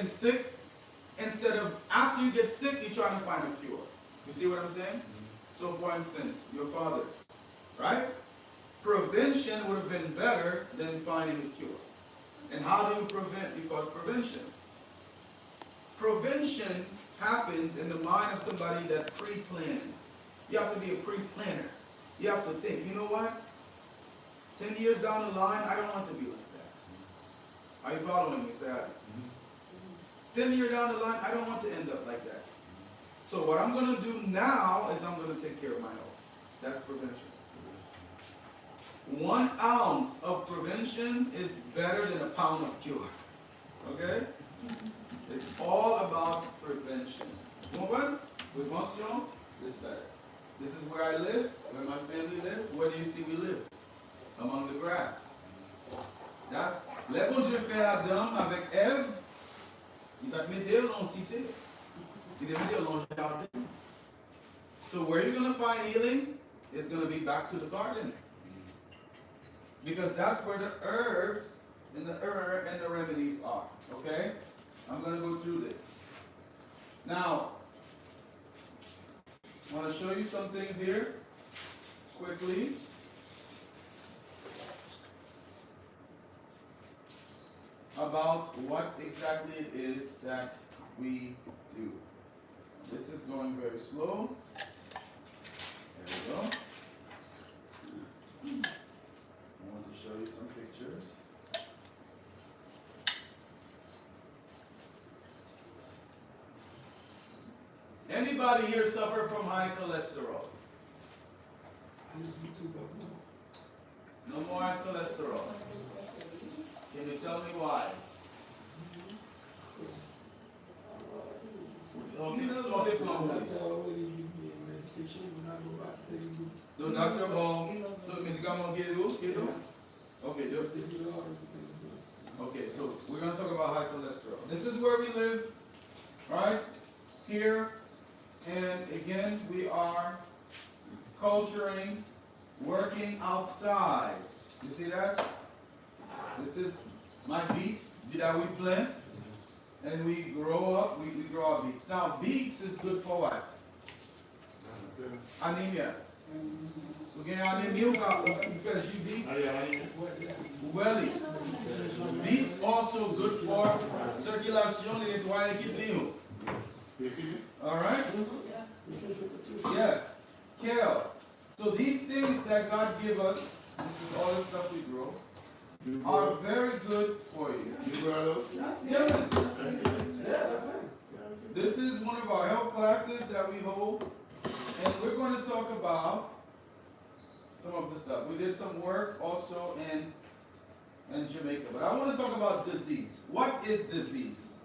getting sick, instead of after you get sick, you're trying to find a cure. You see what I'm saying? So for instance, your father, right? Prevention would have been better than finding a cure. And how do you prevent? Because prevention happens in the mind of somebody that pre-plans. You have to be a pre-planner. You have to think, you know what? 10 years down the line, I don't want to be like that. Are you following me, Sad? 10 years down the line, I don't want to end up like that. So what I'm going to do now is I'm going to take care of my health. That's prevention. 1 ounce of prevention is better than a pound of cure. Okay? It's all about prevention. Woman, prevention is better. This is where I live, where my family live. Where do you see we live? Among the grass. That's le bon Dieu fait Adam avec Ève. Il va te mettre dans cité. Il va mettre dans jardin. So where you're going to find healing is going to be back to the garden. Because that's where the herbs and the remedies are. Okay? I'm going to go through this. Now, I want to show you some things here quickly. About what exactly it is that we do. This is going very slow. There we go. I want to show you some pictures. Anybody here suffer from high cholesterol? No more high cholesterol. Can you tell me why? Okay, so the doctor so médicament Okay, okay, so we're going to talk about high cholesterol. This is where we live, right? Here, and again, we are culturing, working outside. You see that? This is my beets that we plant, and we grow up, we grow our beets. Now, beets is good for what? Anemia. So, get anemia, because you beets. Welly. Beets also good for circulation et nettoyer kidney. Alright? Yes. Kale. So, these things that God give us, this is all the stuff we grow, are very good for you. Yeah. This is one of our health classes that we hold, and we're going to talk about some of the stuff. We did some work also in Jamaica, but I want to talk about disease. What is disease?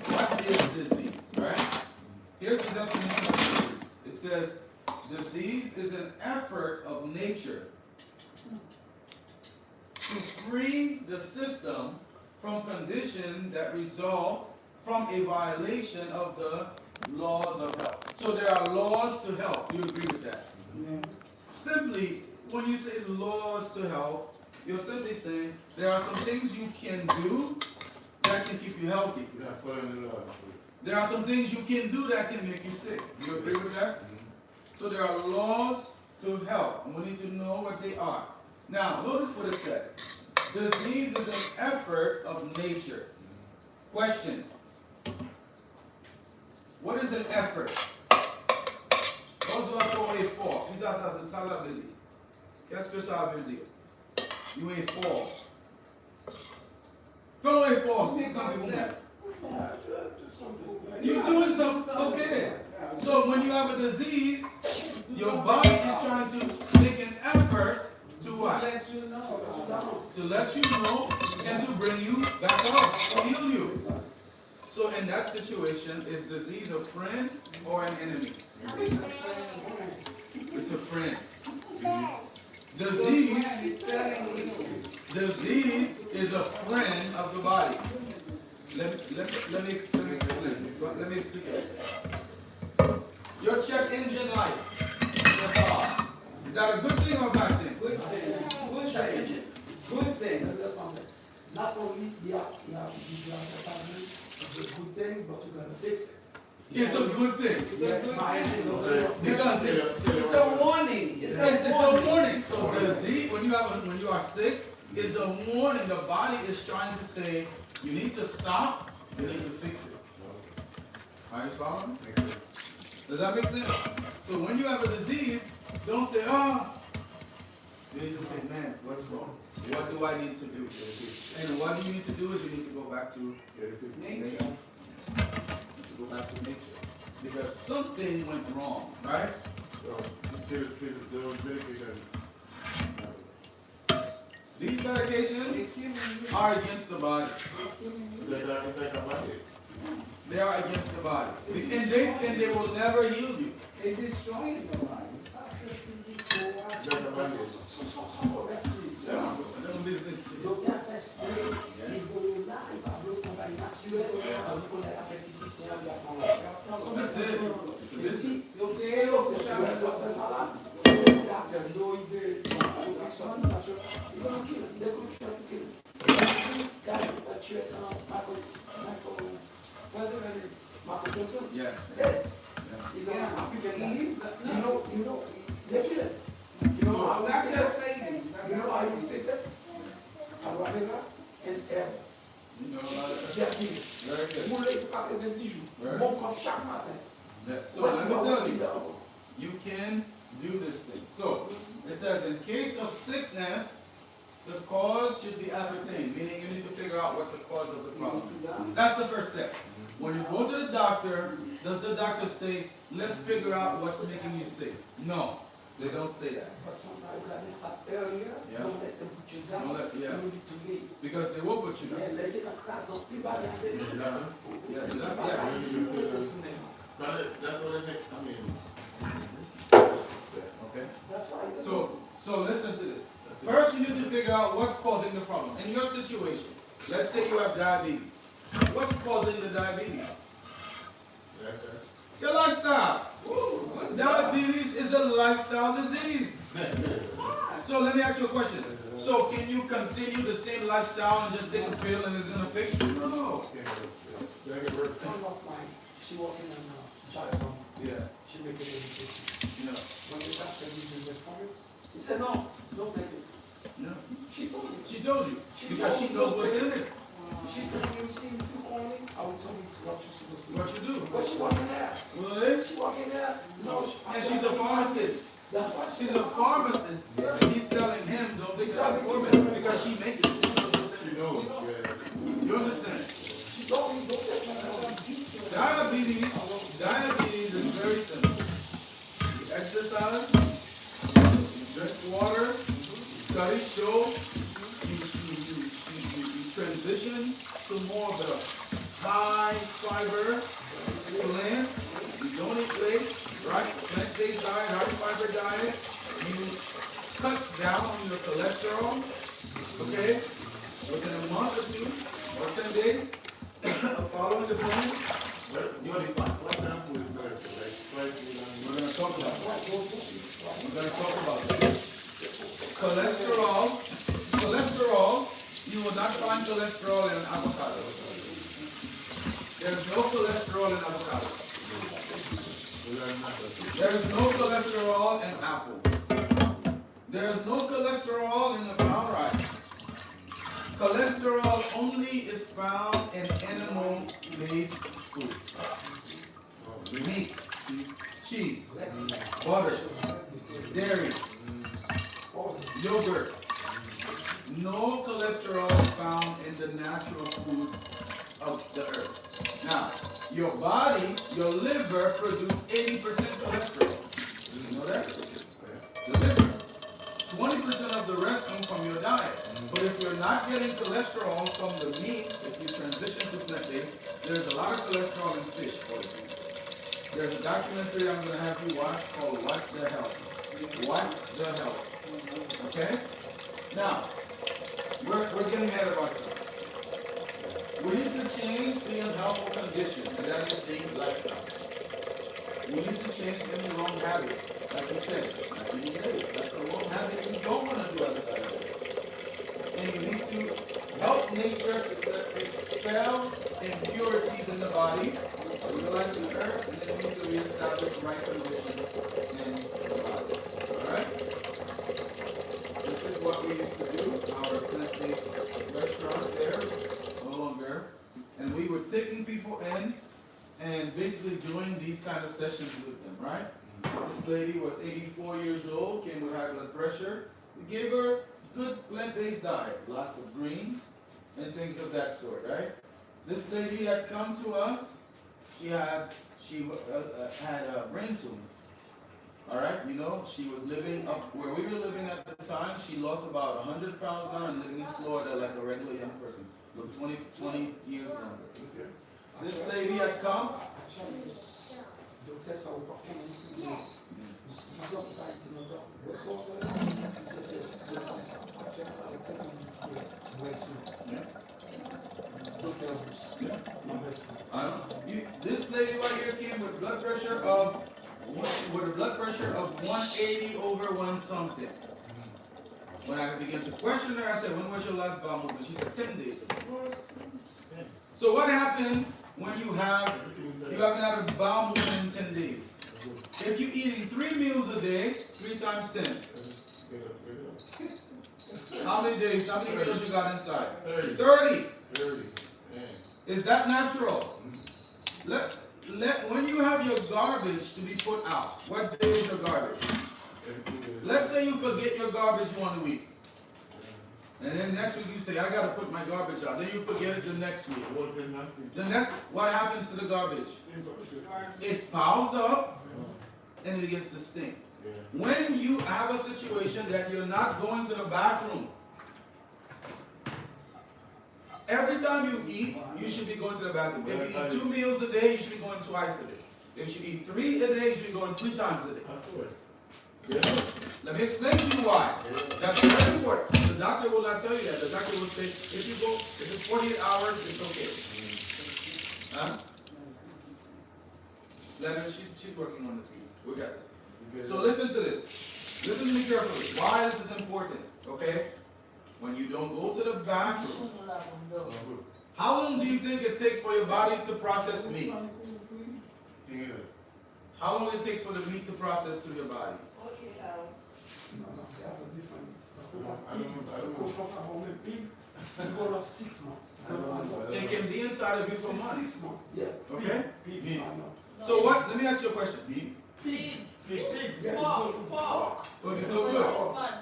What is disease, right? Here's the definition of disease. It says, disease is an effort of nature to free the system from conditions that result from a violation of the laws of health. So there are laws to health. Do you agree with that? Yeah. Simply, when you say laws to health, you're simply saying there are some things you can do that can keep you healthy. There are some things you can do that can make you sick. Do you agree with that? So there are laws to health, and we need to know what they are. Now, notice what it says. Disease is an effort of nature. Question. What is an effort? What do I call effort? Ça veut dire. Qu'est-ce que ça veut dire? You effort. Fais un effort. Speak up with you're doing something. Okay. So when you have a disease, your body is trying to make an effort to what? To let you know and to bring you back up, to heal you. So in that situation, is disease a friend or an enemy? It's a friend. Disease is a friend of the body. Let me explain. Let me explain it. Your check engine light, your car, is that a good thing or a bad thing? Good thing. Good check engine. Good thing. Not only the good things, but we're gonna fix it. It's a good thing. Because It's a warning. it's a warning. So the disease, when you are sick, is a warning. The body is trying to say, you need to stop, you need to fix it. Are you following? Does that make sense? So when you have a disease, don't say, oh, you need to say, man, what's wrong? What do I need to do? And what you need to do is you need to go back to nature. Go back to nature. Because something went wrong, right? These medications are against the body. They are against the body. And they will never heal you. They destroy the body. Docteur fait spray, il veut là, il va voir qu'on va y naturel, il connaît après physicien, il a fait la ici, donc c'est l'autre, je dois faire ça là. Docteur, il fonctionne, il va en kill, il est comme tu as tout kill. Tu es Michael Johnson? Yes. Yes. He's an African. You know, they kill it. You know how Not just Satan. you know how you fix it? Aguarela and air. You know, Very good. Moulé par 20 jours. Mon corps chaque matin. Yeah. So let me tell you, you can do this thing. So it says, in case of sickness, the cause should be ascertained, meaning you need to figure out what the cause of the problem is. That's the first step. When you go to the doctor, does the doctor say, let's figure out what's making you sick? No, they don't say that. But sometimes they start earlier. Yeah. Don't let them put you down. Don't let- yeah. You need to wait. Because they will put you Yeah, down. let it crash up. People are there. Yeah, That's what it makes. I mean, okay. That's why it's So listen to this. First, you need to figure out what's causing the problem. In your situation, let's say you have diabetes. What's causing the diabetes? Your lifestyle. Diabetes is a lifestyle disease. So let me ask you a question. So can you continue the same lifestyle and just take a pill and it's going to fix it? No. Son of mine, she working on Jackson. Yeah. She make it in No. When the doctor gives him the problem, he said, no, don't take it. No. She told me. She told you. Because she knows what's in it. She told me, you see, if you call me, I will tell you what you're supposed to do. What you do. But she walking there. Really? She walking there. No. And she's a pharmacist. That's what She's a pharmacist. And he's telling him, don't take that formula because she makes it. She knows what's in it. You understand? She told me, don't take my Diabetes is very simple. You exercise, you drink water, studies show you transition to more of a high fiber plant. You don't eat waste, right? Plant-based diet, high fiber diet. You cut down on your cholesterol, okay? Within a month or 2 or 10 days of following the plan, you'll be fine. We're going to talk about that. We're going to talk about that. Cholesterol, you will not find cholesterol in avocado. There's no cholesterol in avocado. There's no cholesterol in apple. There's no cholesterol in the brown rice. Cholesterol only is found in animal-based foods. Meat, cheese, butter, dairy, yogurt. No cholesterol is found in the natural foods of the earth. Now, your body, your liver produces 80% cholesterol. You know that? The liver. 20% of the rest comes from your diet. But if you're not getting cholesterol from the meat, if you transition to plant-based, there's a lot of cholesterol in fish, for example. There's a documentary I'm going to have you watch called Watch the Health. Watch the Health. Okay? Now, we're getting ahead of ourselves. We need to change the unhealthful condition, and that is being lifestyle. We need to change any wrong habits. Like you said, like you need that's the wrong habit you don't want to do as a diabetic. And you need to help nature expel impurities in the body, utilize the herb, and then we need to reestablish right condition in the body. Alright? This is what we used to do, our plant-based restaurant there, no longer. And we were taking people in and basically doing these kind of sessions with them, right? This lady was 84 years old, came with high blood pressure. We gave her good plant-based diet, lots of greens and things of that sort, right? This lady had come to us. She had a brain tumor. All right, you know, she was living up where we were living at the time. She lost about 100 pounds now and living in Florida like a regular young person, look 20 years younger. This lady had come. This lady right here came with blood pressure of 180 over 1 something. When I began to question her, I said, "When was your last bowel movement?" She said, 10 days ago. So what happened when you haven't had a bowel movement in 10 days? If you're eating 3 meals a day, 3 times 10. How many days? How many meals you got inside? 30. Is that natural? When you have your garbage to be put out, what day is your garbage? Let's say you forget your garbage 1 week. And then next week you say, "I gotta put my garbage out." Then you forget it the next week. What happens to the garbage? It piles up and it begins to stink. When you have a situation that you're not going to the bathroom, every time you eat, you should be going to the bathroom. If you eat 2 meals a day, you should be going twice a day. If you eat 3 a day, you should be going 3 times a day. Let me explain to you why. That's very important. The doctor will not tell you that. The doctor will say, if it's 48 hours, it's okay. Huh? She's working on the teeth. We got it. So listen to this. Listen to me carefully. Why this is important, okay? When you don't go to the bathroom, how long do you think it takes for your body to process meat? How long it takes for the meat to process through your body? 48 hours. No, they have a different. I don't know. 6 months. It can be inside of you for months. 6 months, yeah. Okay? Pig. So what? Let me ask you a question. Pig. Yeah, Fuck. Well, it's no good.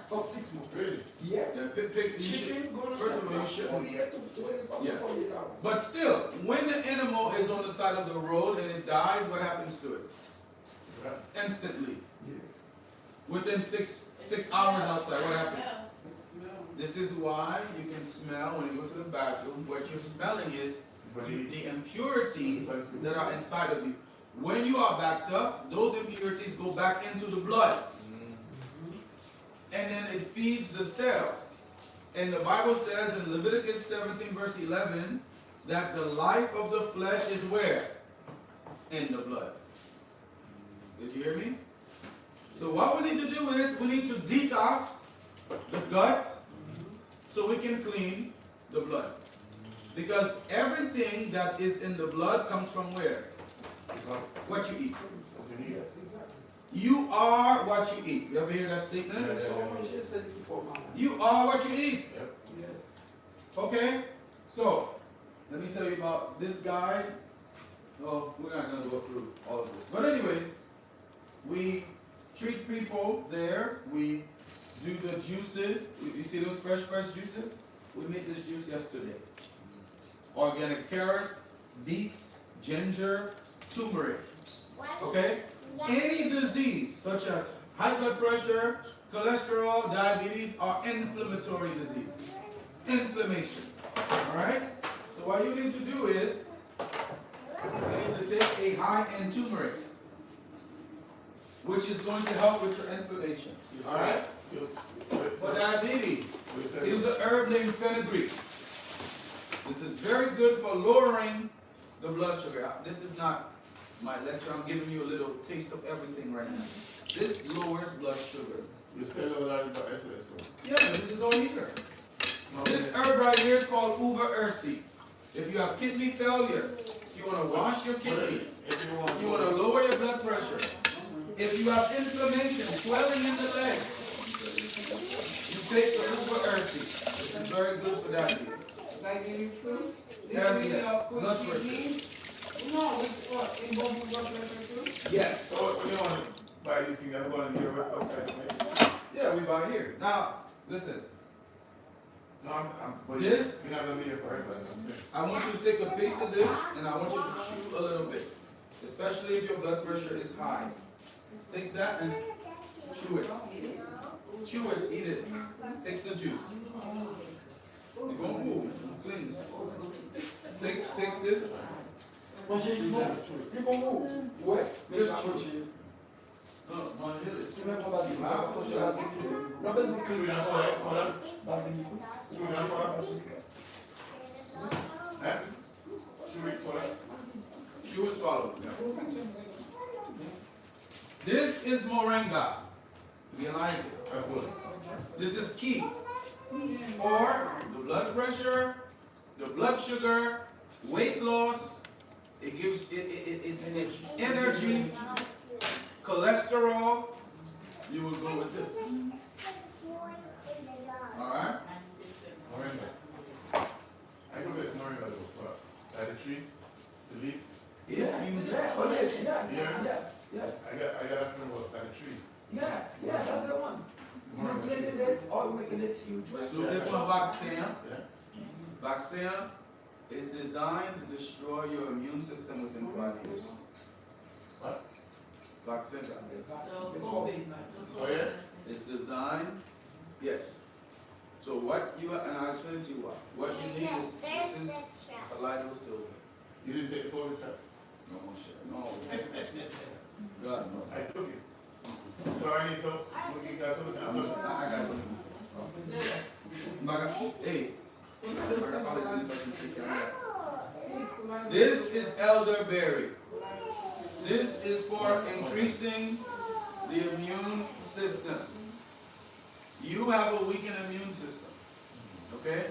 For 6 months. Really? Yes. Yeah, pig, you should, Chicken, first of all, you shouldn't. Yeah. 48 hours. But still, when the animal is on the side of the road and it dies, what happens to it? Instantly. Yes. Within six hours outside, what happens? Smell. This is why you can smell when you go to the bathroom. What you're smelling is the impurities that are inside of you. When you are backed up, those impurities go back into the blood. And then it feeds the cells. And the Bible says in Leviticus 17 verse 11 that the life of the flesh is where? In the blood. Did you hear me? So what we need to do is we need to detox the gut so we can clean the blood. Because everything that is in the blood comes from where? What you eat. Yes, exactly. You are what you eat. You ever hear that statement? You are what you eat. Yes. Okay? So, let me tell you about this guy. Oh, we're not going to go through all of this. But anyways, we treat people there. We do the juices. You see those fresh juices? We made this juice yesterday. Organic carrot, beets, ginger, turmeric. Okay? Any disease such as high blood pressure, cholesterol, diabetes are inflammatory diseases. Inflammation. Alright? So what you need to do is you need to take a high-end turmeric, which is going to help with your inflammation. Alright? For diabetes, use an herb named fenugreek. This is very good for lowering the blood sugar. This is not my lecture. I'm giving you a little taste of everything right now. This lowers blood sugar. You said all that about SS. Yeah, this is all here. This herb right here is called Uber Ursi. If you have kidney failure, you want to wash your kidneys. If you You want to lower your blood pressure. If you have inflammation, swelling in the legs, you take the Uber Ursi. This is very good for diabetes. Like in food? Diabetes, blood pressure. No, it's what? In both blood pressure too? Yes. So what do you want to buy these things? I'm going to get it outside. Right? Yeah, we buy here. Now, listen. No, but This- you're not going to be here forever. I want you to take a piece of this and I want you to chew a little bit. Especially if your blood pressure is high. Take that and chew it. Chew it, eat it. Take the juice. It won't move. Cleans. Take this. Manger, ils vont mourir. Ouais, mais Just pas chew. manger. Non, mangez le. C'est même pas basilic. Manger basilic. Pas besoin de Tu veux cuire un ça. soleil? Basilic. Tu veux un soleil? Basilic. Hein? Tu veux un soleil? Chew and swallow. This is moringa. Realize it. That's good. This is key for the blood pressure, the blood sugar, weight loss. It gives it's energy, cholesterol. You will go with this. All right. Moringa. I go get moringa though. At the tree, the leaf. If you Yeah, oh, yes, yes. I got a friend with at the tree. Yeah, that's the one. You Moringa. blended it, or you making it you drink. so they put vaccine. Yeah. Vaccine is designed to destroy your immune system within 5 years. What? Vaccine The COVID-19. Oh yeah? is designed, yes. So what you and I'll explain to you what. What you need is this is a light of silver. You didn't take COVID shots? No more shit. No. God no. I took it. So I need some. We got something. I got something. Baga, hey. This is elderberry. This is for increasing the immune system. You have a weakened immune system. Okay?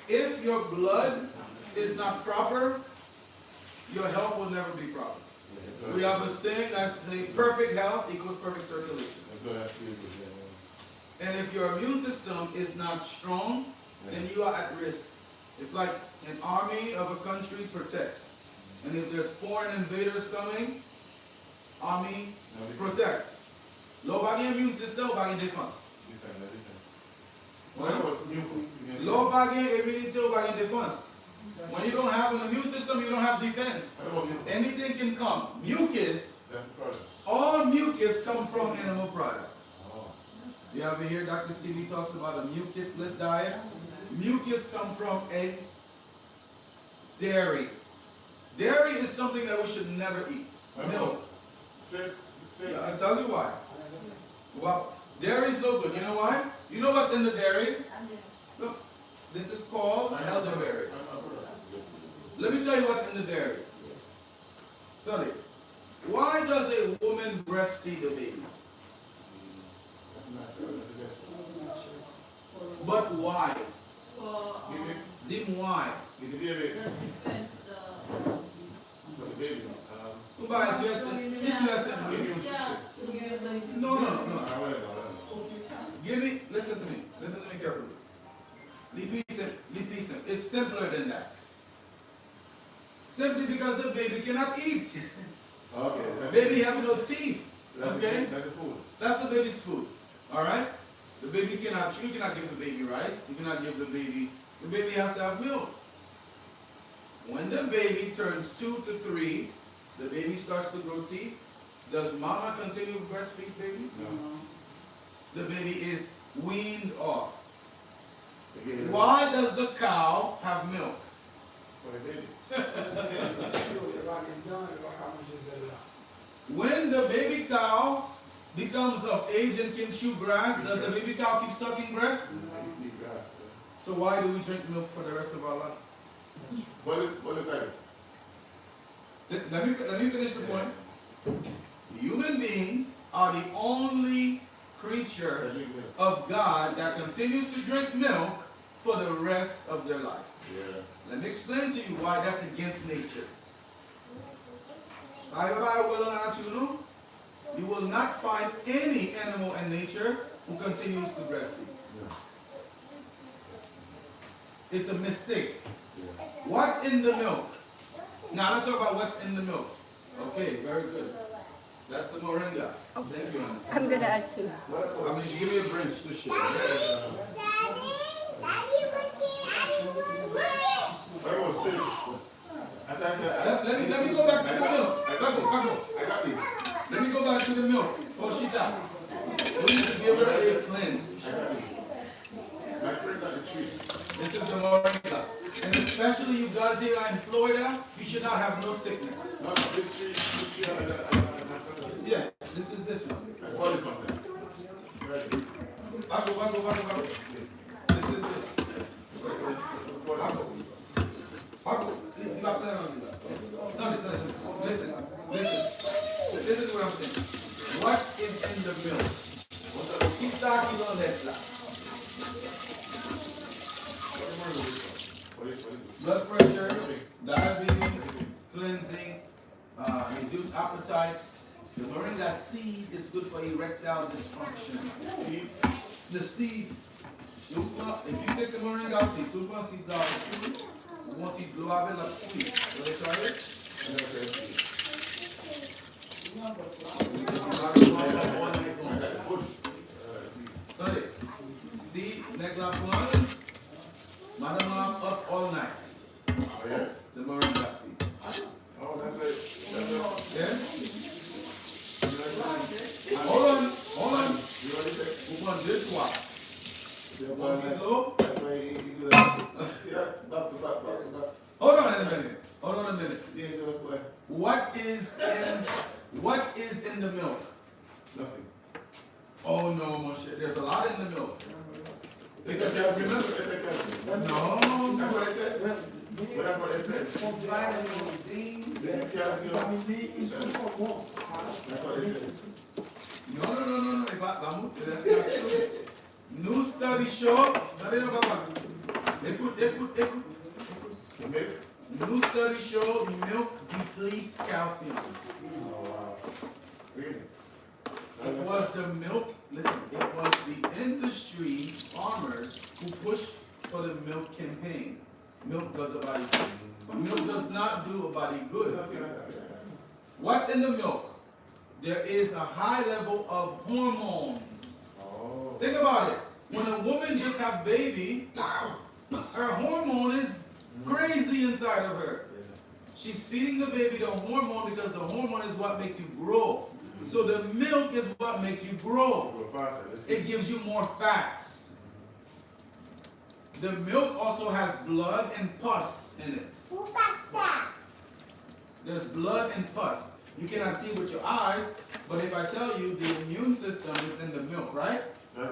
If your blood is not proper, your health will never be proper. We have a saying that's the perfect health equals perfect circulation. And if your immune system is not strong, then you are at risk. It's like an army of a country protects. And if there's foreign invaders coming, army protect. Low body immune system, low body defense. Low body immunity, low body defense. When you don't have an immune system, you don't have defense. Anything can come. Mucus, all mucus come from animal product. You ever hear Dr. CB talks about a mucusless diet? Mucus come from eggs, dairy. Dairy is something that we should never eat. Milk. Yeah, I'll tell you why. Well, dairy is no good. You know why? You know what's in the dairy? Look, this is called elderberry. Let me tell you what's in the dairy. Tell me, why does a woman breastfeed a baby? But why? Dim why? No. Give me, listen to me carefully. Listen. It's simpler than that. Simply because the baby cannot eat. Okay. Baby have no teeth. Okay? That's the food. That's the baby's food. Alright? The baby cannot, you cannot give the baby rice. You cannot give the baby has to have milk. When the baby turns 2 to 3, the baby starts to grow teeth. Does mama continue to breastfeed baby? No. The baby is weaned off. Why does the cow have milk? For the baby. When the baby cow becomes of age and can chew grass, does the baby cow keep sucking breast? So why do we drink milk for the rest of our life? What is that? Let me finish the point. Human beings are the only creature of God that continues to drink milk for the rest of their life. Yeah. Let me explain to you why that's against nature. You will not find any animal in nature who continues to breastfeed. It's a mistake. What's in the milk? Now let's talk about what's in the milk. Okay, very good. That's the moringa. Thank you. I'm gonna add two. I mean, give me a branch to share. Let me go back to the milk. Paco. I got these. Let me go back to the milk. Foshita. We need to give her a cleanse. I got these. My friend got the tree. This is the moringa. And especially you guys here in Florida, you should not have no sickness. No, this tree, I got my friend. Yeah, this is this one. I bought it from them. Paco. This is this. Paco. You got that on you. No, listen. This is what I'm saying. What is in the milk? Quizá kilo de esta. Blood pressure, diabetes, cleansing, reduced appetite. The moringa seed is good for erectile dysfunction. The seed. If you take the moringa seed, two seeds out of the tree, you want it to have it like sweet. Will you try it? Sorry. See, negla plan. Madam up all night. Oh, yeah? The moringa seed. Oh, that's it. Yeah? Hold on. You already said. We want this one. Want it low? That's why you do that. See that? Back to back. Hold on a minute. Dangerous boy. What is in the milk? Nothing. Oh no, Moshe. There's a lot in the milk. It's a calcium. No. That's what I said. But that's what I said. It's a calcium. That's what I said. No. Vamos. That's not true. New study show. New study show milk depletes calcium. Oh, wow. Really? It was the milk, listen, it was the industry farmers who pushed for the milk campaign. Milk does a body good. Milk does not do a body good. What's in the milk? There is a high level of hormones. Oh. Think about it. When a woman just has baby, her hormone is crazy inside of her. She's feeding the baby the hormone because the hormone is what makes you grow. So the milk is what makes you grow. It gives you more fats. The milk also has blood and pus in it. There's blood and pus. You cannot see with your eyes, but if I tell you the immune system is in the milk, right?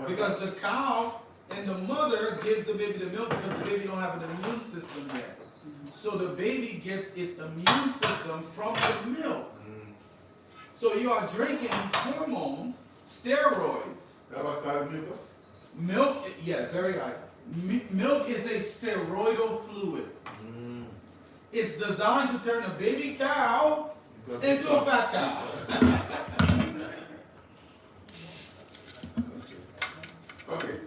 Because the cow and the mother gives the baby the milk because the baby don't have an immune system yet. So the baby gets its immune system from the milk. So you are drinking hormones, steroids. That was called mucus? Milk, yeah, very high. Milk is a steroidal fluid. It's designed to turn a baby cow into a fat cow. Okay.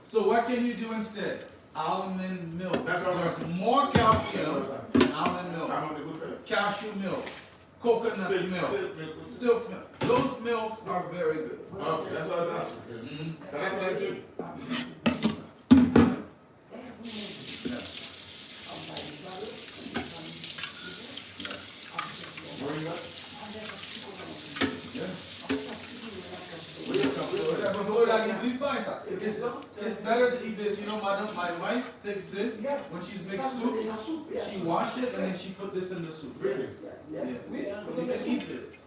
So what can you do instead? Almond milk. That's what There's more calcium in almond milk. I'm on the good faith. Cashew milk. Coconut milk. Silk milk. Those milks are very good. Okay, that's what I'm asking. That's what I do. It's better to eat this. You know, my wife takes this when she's makes soup. She wash it and then she put this in the soup. Really? Yes. But you can eat this.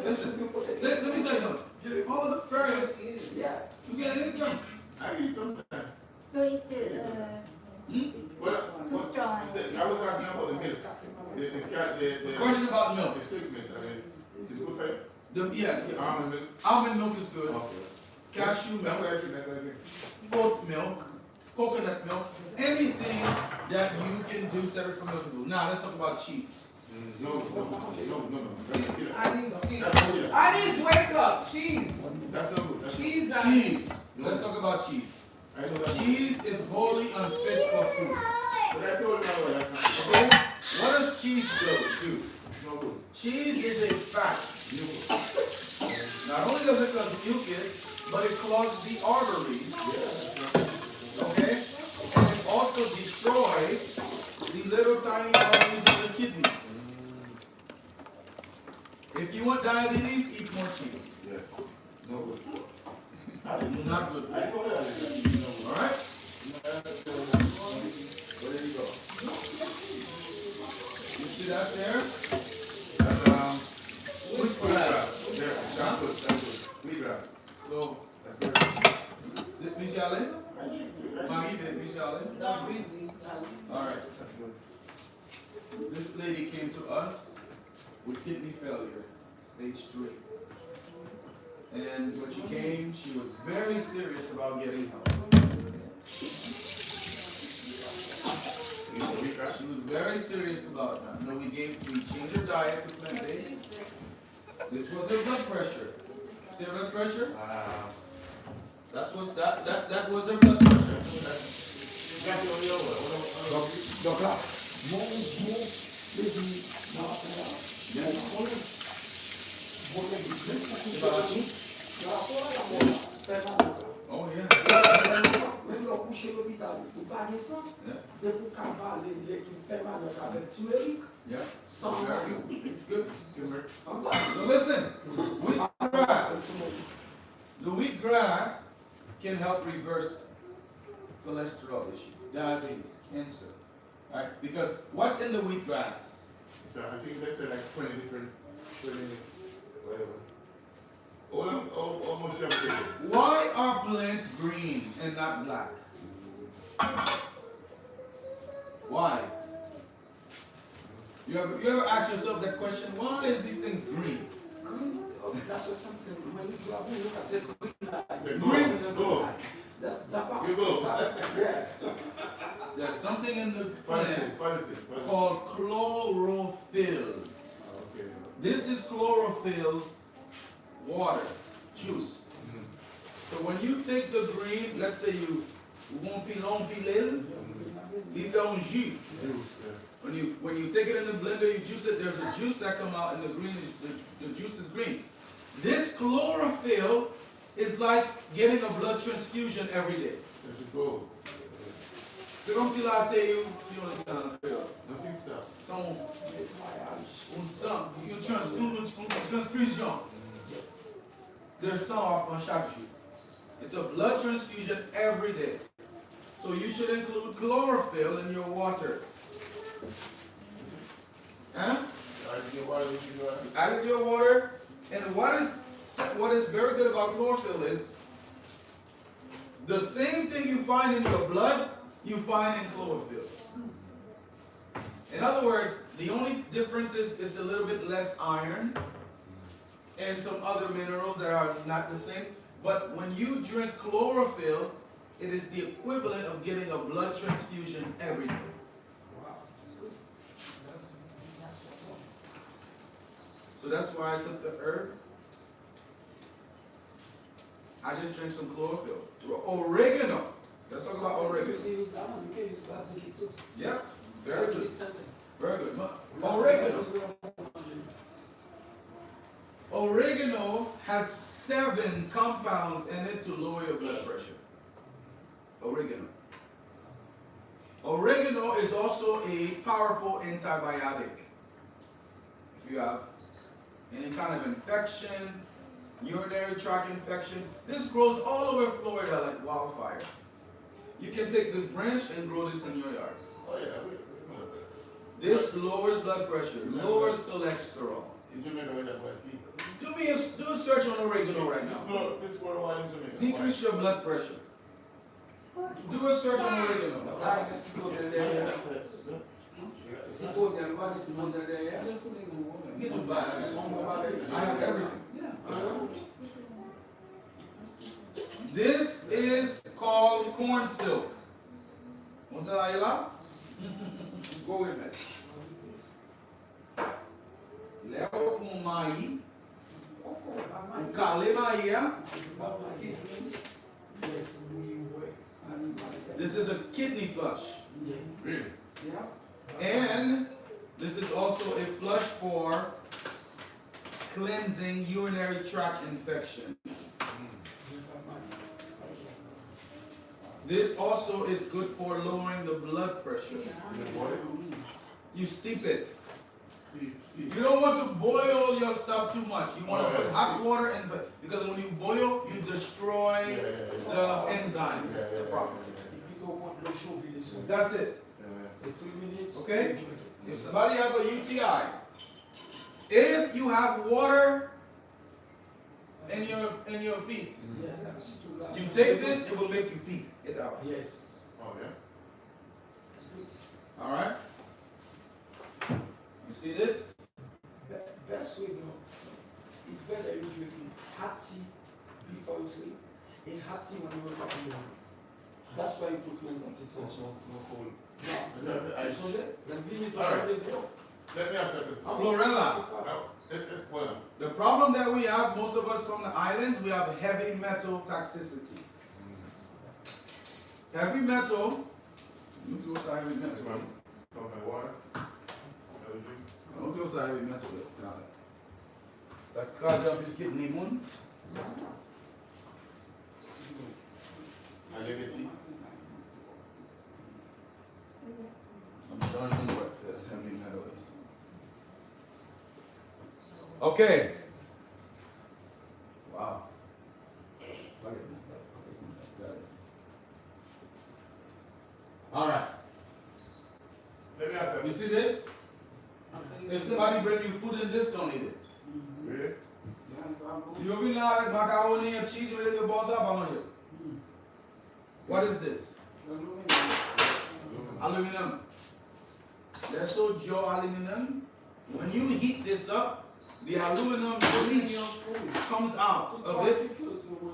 Listen, let me tell you something. Follow the further. You get anything? I eat sometimes. So it too strong. I was asking about the milk. The Question about milk. The silk milk. I mean, is it good for you? Yeah. Almond milk. Almond milk is good. Okay. cashew That's what milk, I drink. That's what I drink. oat milk, coconut milk, anything that you can do separate from milk. Now let's talk about cheese. No. I need cheese. That's good. I need to wake up. Cheese. That's so good. Cheese. Cheese. Let's talk about cheese. I know that. Cheese is wholly unfit for food. But I told you now that's not Okay? What does cheese do? It's no good. Cheese is a fat. Not only does it cause mucus, but it clogs the arteries. Okay? And it also destroys the little tiny arteries in the kidneys. If you want diabetes, eat more cheese. Yeah. No good. Not good for I you. told you that. Alright? Where did he go? You see that there? That's Wheatgrass. there. That's good. That's good. Wheatgrass. So, That's good. Michelle? Marie, Michelle? Not really. Alright. That's good. This lady came to us with kidney failure, stage 3. And when she came, she was very serious about getting help. You know wheatgrass? She was very serious about that. You know, we changed her diet to plant-based. This was her blood pressure. See her blood pressure? That was her blood pressure. That's the only one. Donc là, mon légume, Oh yeah. même le coucher à l'hôpital, vous parlez ça, de vous cavaler l'équipe fait mal avec turmeric, Yeah. sans It's good. Good. encore. So listen, wheatgrass. The wheatgrass can help reverse cholesterol issue, diabetes, cancer. Right? Because what's in the wheatgrass? So I think they said like 20 different, whatever. Almost everything. Why are plants green and not black? Why? You ever ask yourself that question? Why is these things green? That's something when you drive in, look at the Green. Go. That's that You go. Yes. There's something in the plant Positive. called chlorophyll. Okay. This is chlorophyll water, juice. So when you take the green, let's say you won't pilon, you don't jus. When you take it in the blender, you juice it, there's a juice that come out and the green the juice is green. This chlorophyll is like getting a blood transfusion every day. Let's go. C'est comme si là c'est you understand? Nothing stop. Son sang, une transfusion. There's some on chaque jour. It's a blood transfusion every day. So you should include chlorophyll in your water. Huh? Add it to your water. And what is very good about chlorophyll is the same thing you find in your blood, you find in chlorophyll. In other words, the only difference is it's a little bit less iron and some other minerals that are not the same. But when you drink chlorophyll, it is the equivalent of getting a blood transfusion every day. So that's why I took the herb. I just drank some chlorophyll. Oregano. Let's talk about oregano. Yeah, very good. Very good. Oregano. Oregano has 7 compounds in it to lower your blood pressure. Oregano. Oregano is also a powerful antibiotic. If you have any kind of infection, urinary tract infection, this grows all over Florida like wildfire. You can take this branch and grow this in your yard. Oh yeah, wait. This lowers blood pressure, lowers cholesterol. In Jamaica, we have one tea. Do a search on oregano right now. This for a while in Jamaica. Decrease your blood pressure. Do a search on oregano. Get to buy. I have everything. Yeah. This is called corn silk. What's that, Ayla? Go with it. Leo com mai, o kale mai. This is a kidney flush. Yes. Really? And this is also a flush for cleansing urinary tract infection. This also is good for lowering the blood pressure. You steep it. You don't want to boil your stuff too much. You want to put hot water in, because when you boil, you destroy the enzymes. That's it. Okay? If somebody have a UTI, if you have water in your feet, you take this, it will make you pee it out. Yes. Oh, yeah? All right? You see this? Best way, it's better you drinking hot tea before you sleep and hot tea when you wake up in the morning. That's why you put mental attention. No cold. I saw that. Then we need to All right. try it go. Let me answer this. Chlorella. No, it's well. The problem that we have, most of us from the islands, we have heavy metal toxicity. Heavy metal, you do what's heavy metal. Come by water. Don't do what's heavy metal. Ça crase un peu kidney moun. Alinity. I'm showing you what the heavy metal is. Okay. Wow. All right. Let me answer You this. see this? If somebody bring you food in this, don't eat it. Really? Si vous venez là avec macaroni et cheese, vous voulez boire ça, pas manger. What is this? Aluminum. That's so Joe aluminum. When you heat this up, the aluminum bleach comes out of it.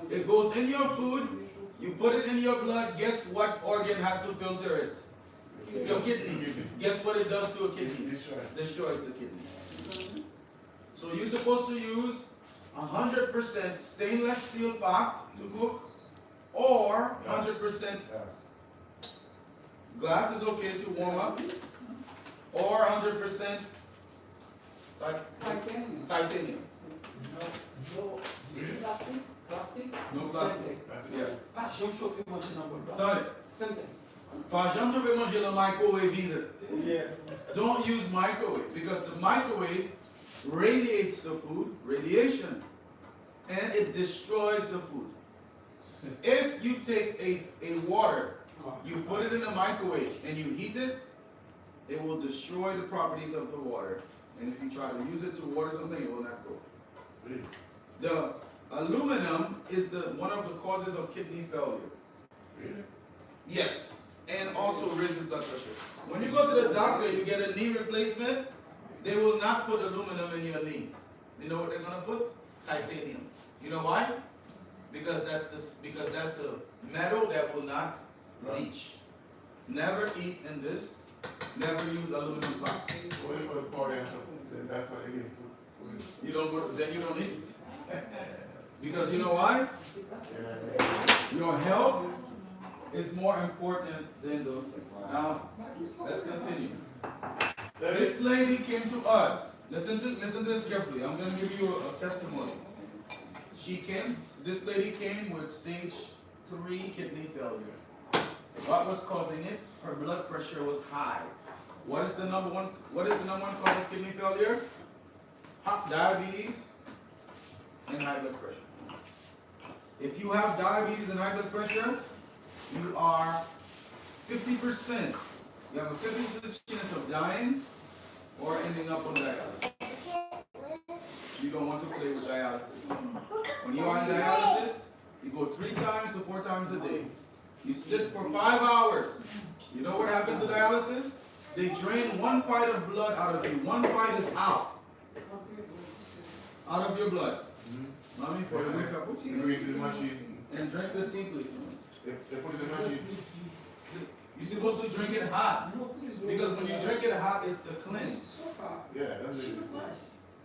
It goes in your food. You put it in your blood. Guess what organ has to filter it? Your kidney. Guess what it does to a kidney? Destroys the kidneys. So you're supposed to use 100% stainless steel pot to cook, or 100% glass is okay to warm up, or 100% titanium. No, plastic? Plastic? No plastic. Yeah. Pas jamais chauffer manger dans le Sorry. Simple. Pas jamais je vais manger le microwave either. Yeah. Don't use microwave, because the microwave radiates the food, radiation, and it destroys the food. If you take a water, you put it in a microwave and you heat it, it will destroy the properties of the water. And if you try to use it to water something, it will not go. Really? The aluminum is one of the causes of kidney failure. Really? Yes, and also raises blood pressure. When you go to the doctor, you get a knee replacement, they will not put aluminum in your knee. You know what they're gonna put? Titanium. You know why? Because that's a metal that will not leach. Never eat in this. Never use aluminum box. What do you put powder and something? That's what they give. You don't go. Then you don't eat it. Because you know why? Your health is more important than those things. Now, let's continue. This lady came to us. Listen to this carefully. I'm going to give you a testimony. This lady came with stage 3 kidney failure. What was causing it? Her blood pressure was high. What is the number one cause of kidney failure? Diabetes and high blood pressure. If you have diabetes and high blood pressure, you are 50%. You have a 50% chance of dying or ending up on dialysis. You don't want to play with dialysis. When you are in dialysis, you go 3 times to 4 times a day. You sit for 5 hours. You know what happens to dialysis? They drain 1 pint of blood out of you. 1 pint is out of your blood. Mommy, for you wake up. You read the machine. And drink the tea, please. They put it in the machine. You're supposed to drink it hot. Because when you drink it hot, it's to cleanse. Yeah, that's it.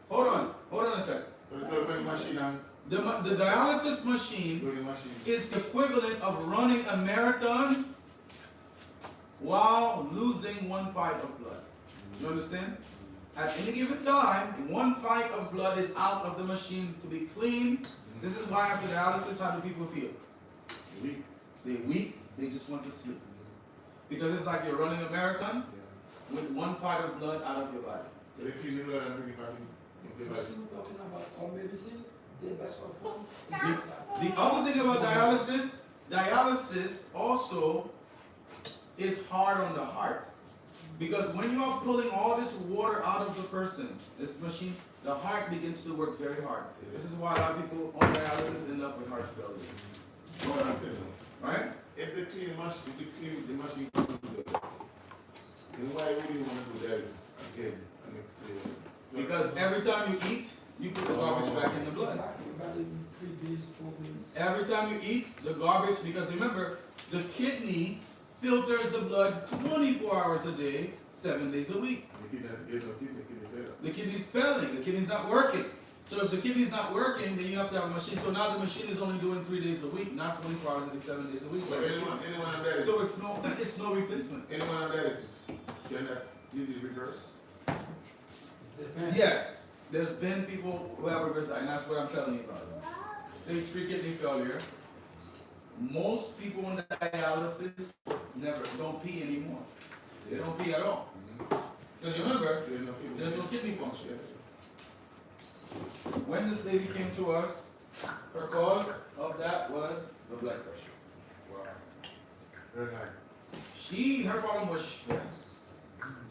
Hold on a second. So they put it in the machine and The dialysis machine put it in the machine. is equivalent of running a marathon while losing 1 pint of blood. You understand? At any given time, 1 pint of blood is out of the machine to be clean. This is why after dialysis, how do people feel? Weak. They're weak, they just want to sleep. Because it's like you're running a marathon with 1 pint of blood out of your body. So they clean the blood and bring it back in the body. Talking about our medicine, the best of all. The other thing about dialysis also is hard on the heart. Because when you are pulling all this water out of the person, this machine, the heart begins to work very hard. This is why a lot of people on dialysis end up with heart failure. Right? If they clean the machine, then why would you want to do that again and explain? Because every time you eat, you put the garbage back in the blood. Exactly, about in 3 days, 4 days. Every time you eat, the garbage, because remember, the kidney filters the blood 24 hours a day, 7 days a week. The kidney's failing, the kidney's not working. So if the kidney's not working, then you have to have a machine. So now the machine is only doing 3 days a week, not 24 hours a day, 7 days a week. So anyone on dialysis? So it's no replacement. Anyone on dialysis? Can that usually reverse? Yes, there's been people who have reversed, and that's what I'm telling you about. Stage 3 kidney failure. Most people on dialysis don't pee anymore. They don't pee at all. Because remember, there's no kidney function. When this lady came to us, her cause of that was the blood pressure. Wow. Very nice. Her problem was stress.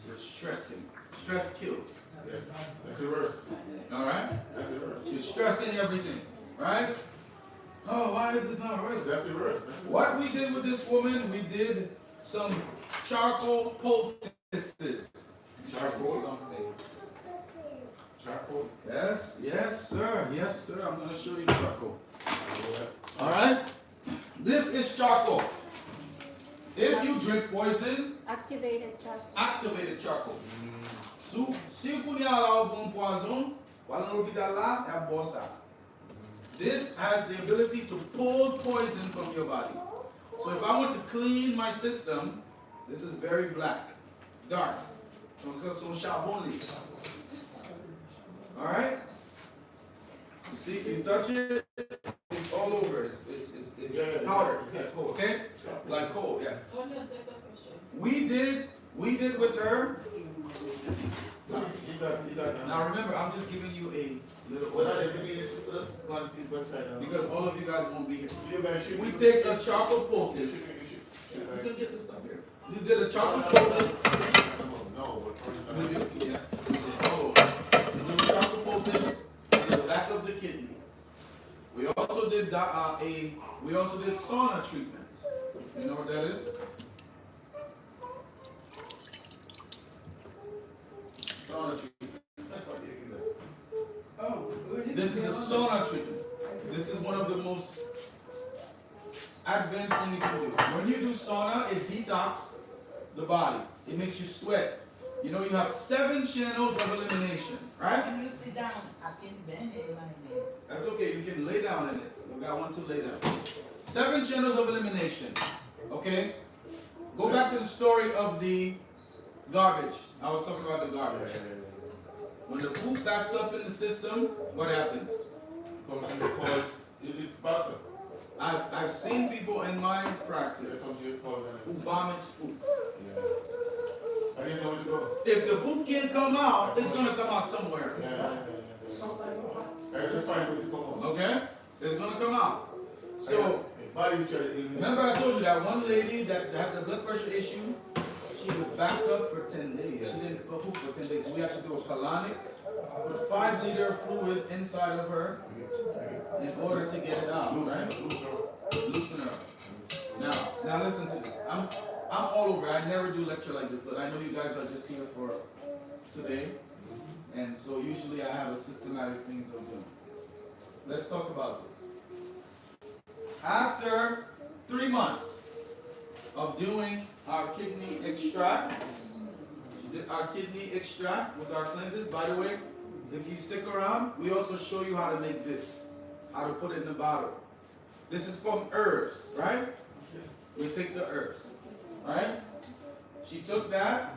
She was stressing. Stress kills. Yes. That's the worst. Alright? That's the worst. She was stressing everything. Right? Oh, why is this not working? That's the worst. What we did with this woman, we did some charcoal poultices. Charcoal? Something. Charcoal? Yes, sir. Yes, sir. I'm going to show you charcoal. All right? This is charcoal. If you drink poison, Activated charcoal. activated charcoal. Si vous connaissez un bon poison, this has the ability to pull poison from your body. So if I want to clean my system, this is very black, dark. Alright? You see, you touch it, it's all over. It's powder. Okay? Like coal, yeah. We did with her. Now remember, I'm just giving you a little because all of you guys won't be here. We take a charcoal poultice. You can get this stuff here. We did a charcoal poultice. We did, yeah. We did all over. We did charcoal poultice in the back of the kidney. We also did sauna treatments. You know what that is? Sauna treatment. This is a sauna treatment. This is one of the most advanced things you can do. When you do sauna, it detox the body. It makes you sweat. You know, you have 7 channels of elimination, right? When you sit down, I can bend it like that. That's okay. You can lay down in it. You got one to lay down. 7 channels of elimination. Okay? Go back to the story of the garbage. I was talking about the garbage. When the poop backs up in the system, what happens? I've seen people in my practice who vomit poop. If the poop can't come out, it's going to come out somewhere. Okay? It's going to come out. So, remember I told you that one lady that had the blood pressure issue, she was backed up for 10 days. She didn't poop for 10 days. So we have to do a colonics, put 5-liter fluid inside of her in order to get it out, right? Loosen her. Now listen to this. I'm all over. I never do lecture like this, but I know you guys are just here for today. And so usually I have a systematic things of doing. Let's talk about this. after 3 months of doing our kidney extract, she did our kidney extract with our cleanses. By the way, if you stick around, we also show you how to make this, how to put it in a bottle. This is from herbs, right? We take the herbs, right? She took that.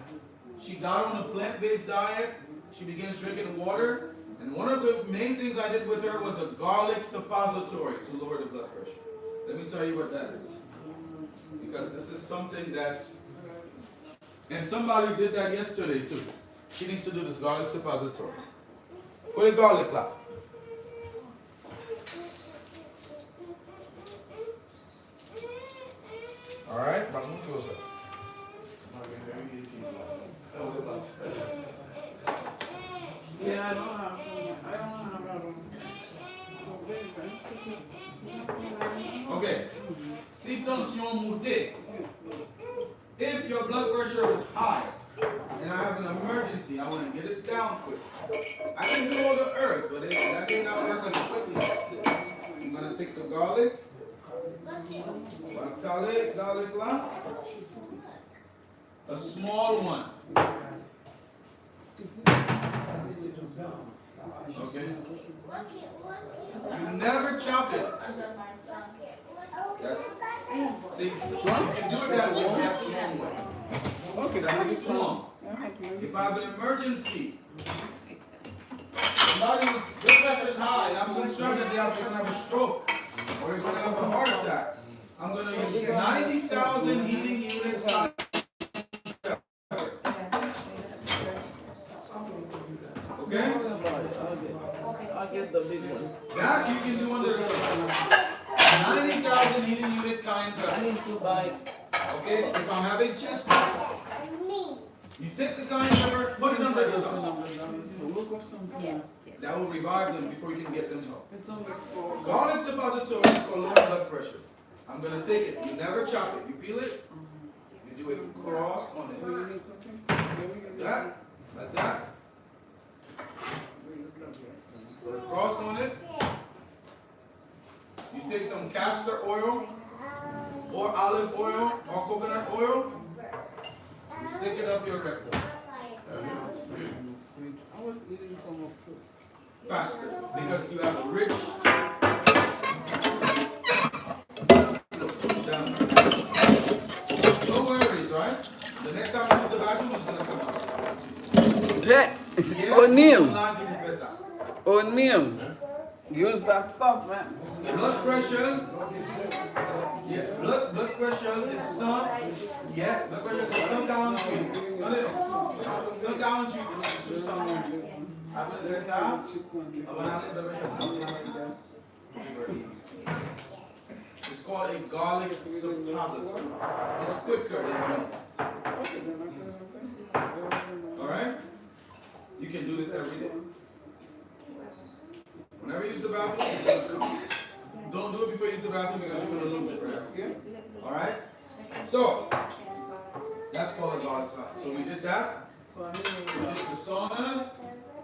She got on a plant-based diet. She begins drinking water. And one of the main things I did with her was a garlic suppository to lower the blood pressure. Let me tell you what that is. Because this is something that, and somebody did that yesterday too. She needs to do this garlic suppository. Put a garlic clot. All right, but move closer. Yeah, I don't have Okay. Si tension montée. If your blood pressure is high and I have an emergency, I want to get it down quick. I can do all the herbs, but that may not work as quickly as this. I'm going to take the garlic. Garlic clot. A small one. Okay. You never chop it. That's, see, you can do it that way. That's one way. Okay, That's long. If I have an emergency, somebody's blood pressure is high, and I'm concerned that they're going to have a stroke or they're going to have a heart attack, I'm going to use 90,000 heating units. Okay? I'll get the big one. That you can do under the 90,000 heating unit kind I pepper. need to buy. Okay? If I'm having chest pain, you take the kind pepper, put it under the tongue. Look up something. Yes, yes. That will revive them before you can get them help. It's only for. Garlic suppository for low blood pressure. I'm going to take it. You never chop it. You peel it. You do a cross on it. You need something? That, like that. Put a cross on it. You take some castor oil or olive oil or coconut oil. You stick it up your rectum. I was eating from a fruit. Faster. Because you have a rich. No worries, right? The next time you use the vacuum, it's going to come out. Yeah. Yeah, O'Neill. online, you can press out. O'Neill. Use that stuff, man. Blood pressure. Yeah, blood pressure is some. Yeah, blood pressure is some down to you. Some down to you. Après de ça, on va aller dans le It's called a garlic suppository. It's quicker than milk. Alright? You can do this every day. Whenever you use the bathroom, don't do it before you use the bathroom because you're going to lose it forever. Alright? So, that's called a garlic suppository. So we did that. We did the saunas.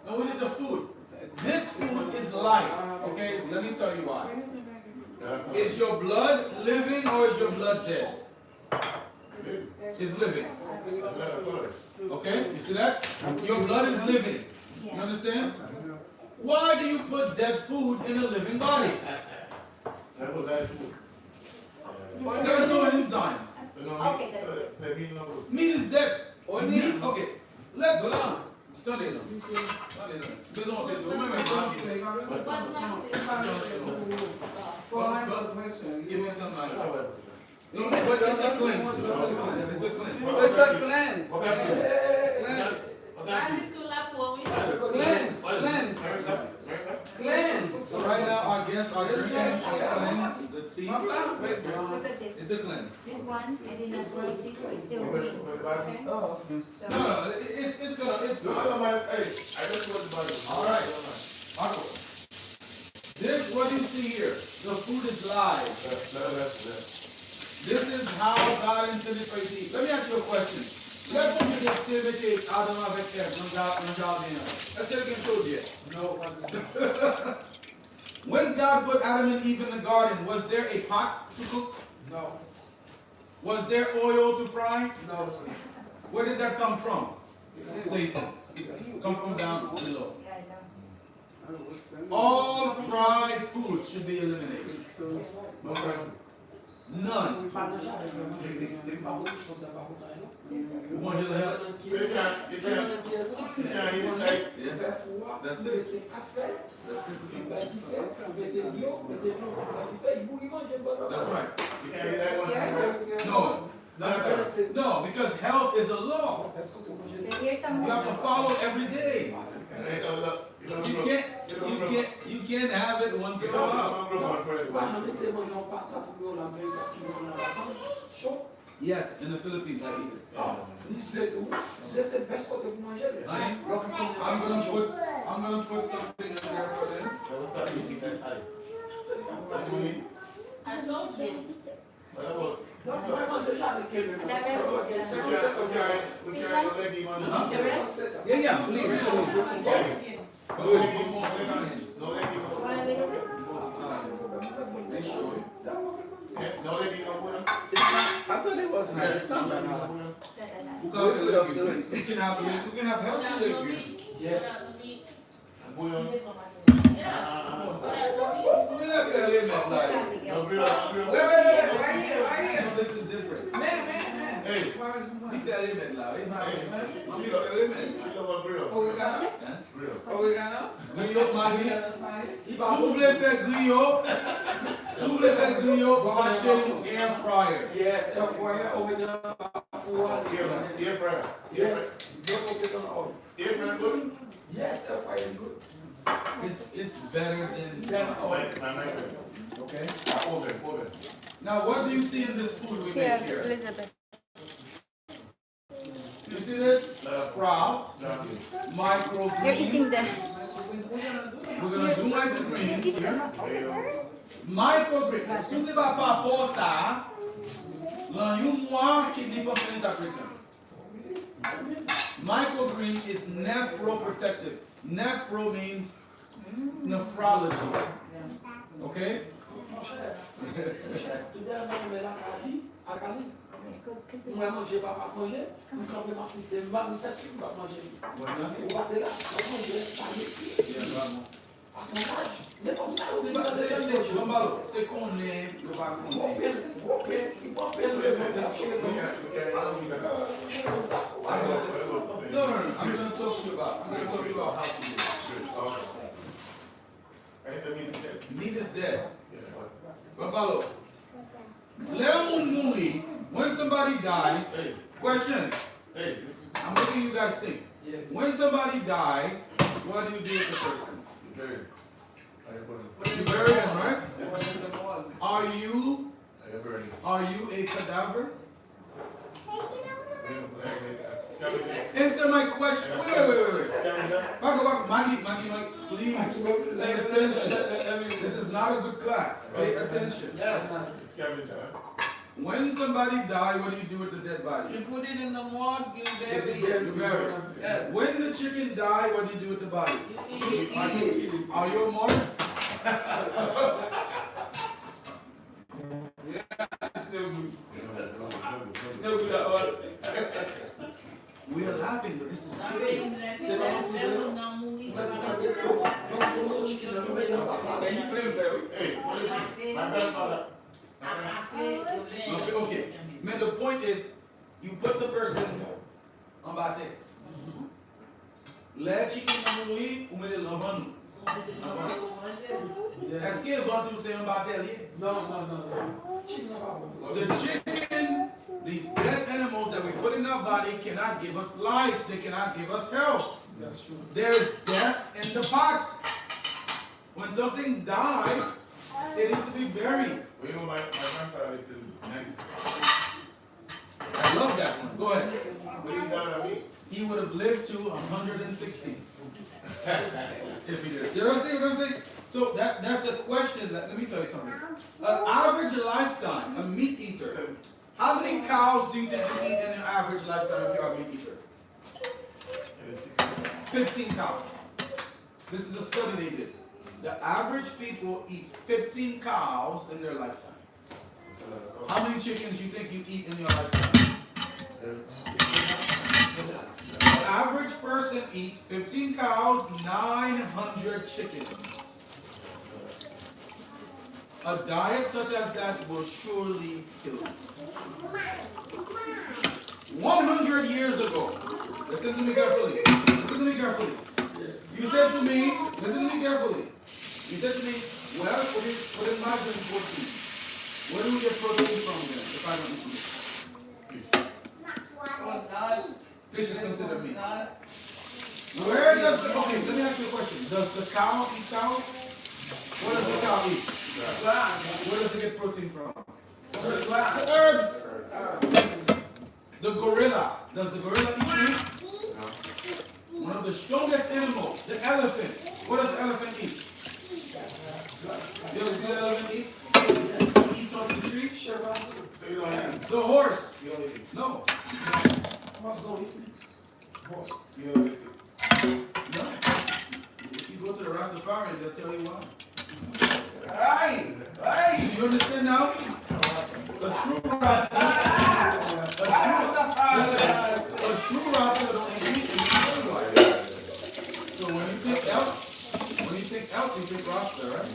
And we did the food. This food is life. Okay? Let me tell you why. Is your blood living or is your blood dead? It's living. Okay? You see that? Your blood is living. You understand? Why do you put dead food in a living body? There's no enzymes. Okay, that's it. Meat is dead. Meat, okay. Let go. Attendez là. Attendez là. Faisons, give me some money. No, but it's a cleanse. It's a cleanse. It's a cleanse. Cleanse. So right now our guests are drinking a cleanse, the tea. Look at this. It's a cleanse. This one, I did not roast it, so it's still green. Okay? Oh. So, No, it's good. All right. Marco. This, what you see here, the food is live. This is how God intended for you to eat. Let me ask you a question. Laisse tomber cette activité Adam avec Ève dans le jardin. Est-ce que quelqu'un peut dire? No. When God put Adam and Eve in the garden, was there a pot to cook? No. Was there oil to fry? No, sir. Where did that come from? Satan. Come from down below. Yeah, I know. All fried food should be eliminated. No friend. None. Pas de jardin, mais pas beaucoup de choses à part contre elle, non? You want your help? So you can't even like, Yes. Faire froid, That's mettez it. 4 fers, That's it. mettez de l'eau, il bouille, mangez bon. That's right. you can't eat that one time. No. Not that. No, because health is a law. Est-ce que vous mangez So ça? here's some You have to follow every day. Hey, no, look, you don't You grow. you can't have it once in a while. Moi, j'en ai essayé de manger en pâte, là, pour la veille, qui me donne la façon. Chaud. Yes, in the Philippines I eat it. C'est tout. C'est le best côté pour manger. Honey, I'm gonna put something in there for them. I told you. Donc, vraiment, c'est là avec elle. La reste is, We can't go let him on. Huh? The rest? Yeah, yeah, please. Again. Go ahead, go more Italian. No let him What are we doing? More Italian. They show you. No let him on. I thought it was nice. Something. Who can have legume? We can have healthy legume. Yes. Bouillon. We can have element like. No grill, no grill. Right here. No, this is different. Man. Hey, Keep the element like. hey, Keep the element. she love a grill. Oh, we got Hein? Grill. Oh, we got Grillot, Maggie. it. Si vous voulez faire grillot, si vous voulez faire grillot, vous achetez une air fryer. Yes, air fryer, on met dans la four. Air fryer. Yes. Don't put it on oil. Air fryer good? Yes, air fryer is good. It's better than Then oil. My microwave. okay. Oven. Now what do you see in this food we Here, make here? Elizabeth. You see this? Sprout, You're eating microgreens. the. We're gonna do microgreens Eat here. the Microgreens. Si vous ne va pas pour ça, là you mois qui n'est pas fait d'interpréter. Microgreen is nephroprotective. Nephro means nephrology. Okay? Today I'm going to Calice. Moi, manger, pas manger. Nous campons dans le système, nous faisons pas manger. On va là, on manger, à ton âge. Mais comme ça, C'est qu'on est, le pas qu'on est. No, I'm going to talk to you about how to do it. Meat is dead. Babalo. When somebody dies, question. Hey, I'm making you guys think. Yes. When somebody dies, what do you do with the person? You bury him, right? Are you a cadaver? Answer my question. Wait. Back. Maggie, please pay attention. This is not a good class. Pay attention. When somebody dies, what do you do with the dead body? You put it in the morgue, you bury it. You bury it. Yes. When the chicken dies, what do you do with the body? You eat it. Are you a martyr? We are laughing, but this is serious. Okay. Man, the point is, you put the person en bâtê. Les chicken mourir ou mettre l'envant nous. Est-ce que l'envant nous c'est en bâtê lié? No. The chicken, these dead animals that we put in our body cannot give us life. They cannot give us health. That's true. There is death in the pot. When something dies, it needs to be buried. Well, you know, my grandfather lived till 96. I love that one. Go ahead. What is that I mean? He would have lived to 160. If he did. You know what I'm saying? So that's a question that, let me tell you something. An average lifetime, a meat eater. How many cows do you think you eat in an average lifetime if you're a meat eater? 15 cows. This is a study they did. The average people eat 15 cows in their lifetime. How many chickens you think you eat in your lifetime? The average person eats 15 cows, 900 chickens. A diet such as that will surely kill you. 100 years ago, listen to me carefully. Listen to me carefully. You said to me, listen to me carefully. You said to me, well, what is my drink protein? Where do we get protein from then, if I don't eat meat? Fish is considered meat. Where does the, okay, let me ask you a question. Does the cow eat cow? What does the cow eat? Where does it get protein from? The herbs. The gorilla. Does the gorilla eat meat? One of the strongest animals, the elephant. What does the elephant eat? You ever see the elephant eat? It eats off the tree? The horse. No. No. If you go to the Rastafarian, they'll tell you why. You understand now? A true Rasta, a true Rasta don't eat meat. So when you think elk, you think Rasta, right?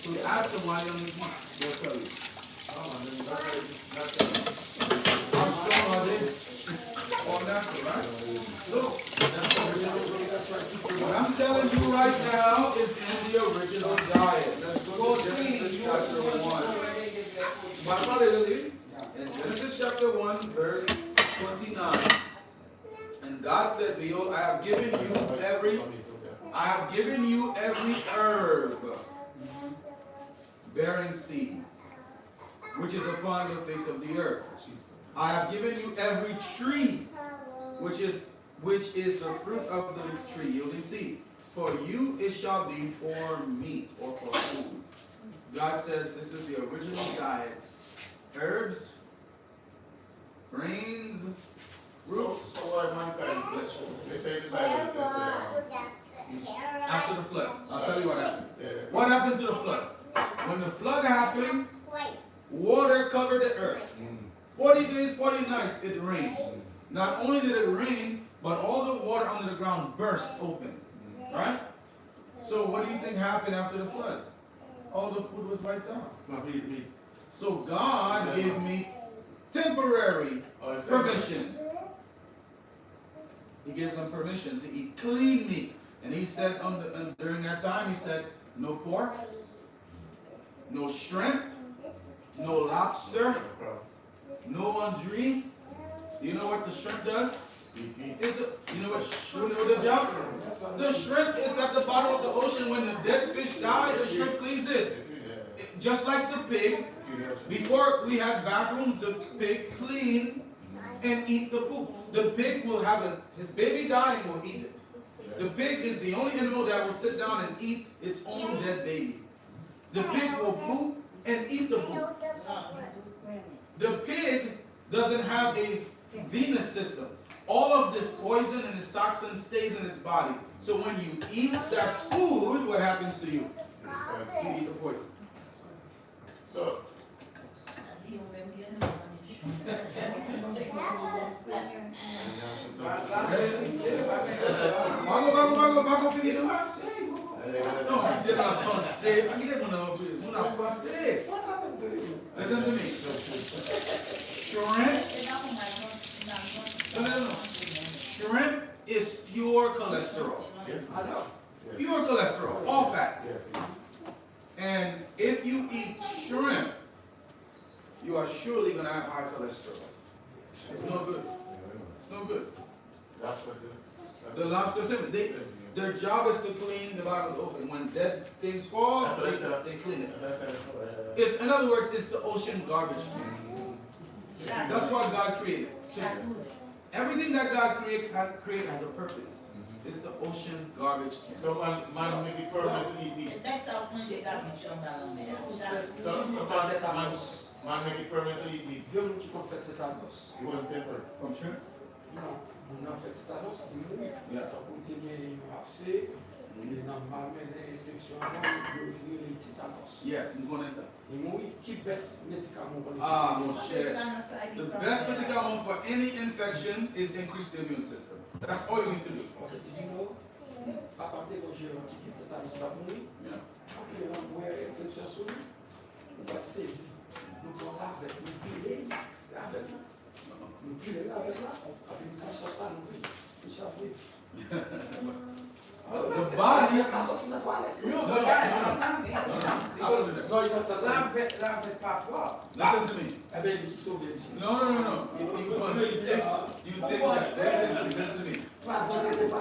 So you ask them why they don't eat meat. They'll tell you. How strong are they? All natural, right? So that's the original. What I'm telling you right now is in the original diet. Let's go to Genesis chapter 1. In Genesis chapter 1, verse 29. And God said, behold, I have given you every herb bearing seed, which is upon the face of the earth. I have given you every tree, which is the fruit of the tree, yielding seed. For you it shall be for meat or for food. God says this is the original diet. Herbs, grains, fruits. So what mankind, they say in the Bible, After the flood. I'll tell you what happened. Yeah. What happened to the flood? When the flood happened, water covered the earth. 40 days, 40 nights it rained. Not only did it rain, but all the water under the ground burst open. Right? So what do you think happened after the flood? All the food was wiped out. It's not meat. So God gave me temporary permission. He gave them permission to eat clean meat. And he said during that time, he said, no pork, no shrimp, no lobster, no andouille. Do you know what the shrimp does? You know what the job? The shrimp is at the bottom of the ocean. When the dead fish die, the shrimp cleans it. Just like the pig, before we had bathrooms, the pig clean and eat the poop. The pig will have his baby die and will eat it. The pig is the only animal that will sit down and eat its own dead baby. The pig will poop and eat the poop. The pig doesn't have a venous system. All of this poison and this toxin stays in its body. So when you eat that food, what happens to you? You eat the poison. So, Mago, finito? No, he did not penser. Listen to me. Shrimp is pure cholesterol. yes, I know. Pure cholesterol, all fat. And if you eat shrimp, you are surely going to have high cholesterol. It's no good. It's no good. The lobster, their job is to clean the bottom of the ocean. When dead things fall, they clean it. In other words, it's the ocean garbage can. That's what God created. Everything that God created has a purpose. It's the ocean garbage can. So man make it permanent to eat meat. Man make it permanent to eat meat. Il y a des gens qui ont fait tétanos. You want temper. From shrimp? Non, on a fait tétanos, il mourit. Yeah. Donc, on dit, mais il a abcès, Normalement, les infections, les tétanos. Yes, nous connaissons ça. Et moi, qui baisse médicament pour les Ah, mon cher. The best medicament for any infection is increase the immune system. That's all you need to do. Okay, did you know? À partir de j'ai qui dit tétanos à mourir, Yeah. après on voit infection sur lui, on va saisir. Nous on avec nous piler, avec nous piler avec là, après nous cassons ça, nous vivons. Nous savons. The body. Non, No, regarde, no, ça entend, No, I will do that. Non, il va s'attendre. Lave pas fort. Listen to me. Eh bien, il sauve ici. No. You think that. Listen to me.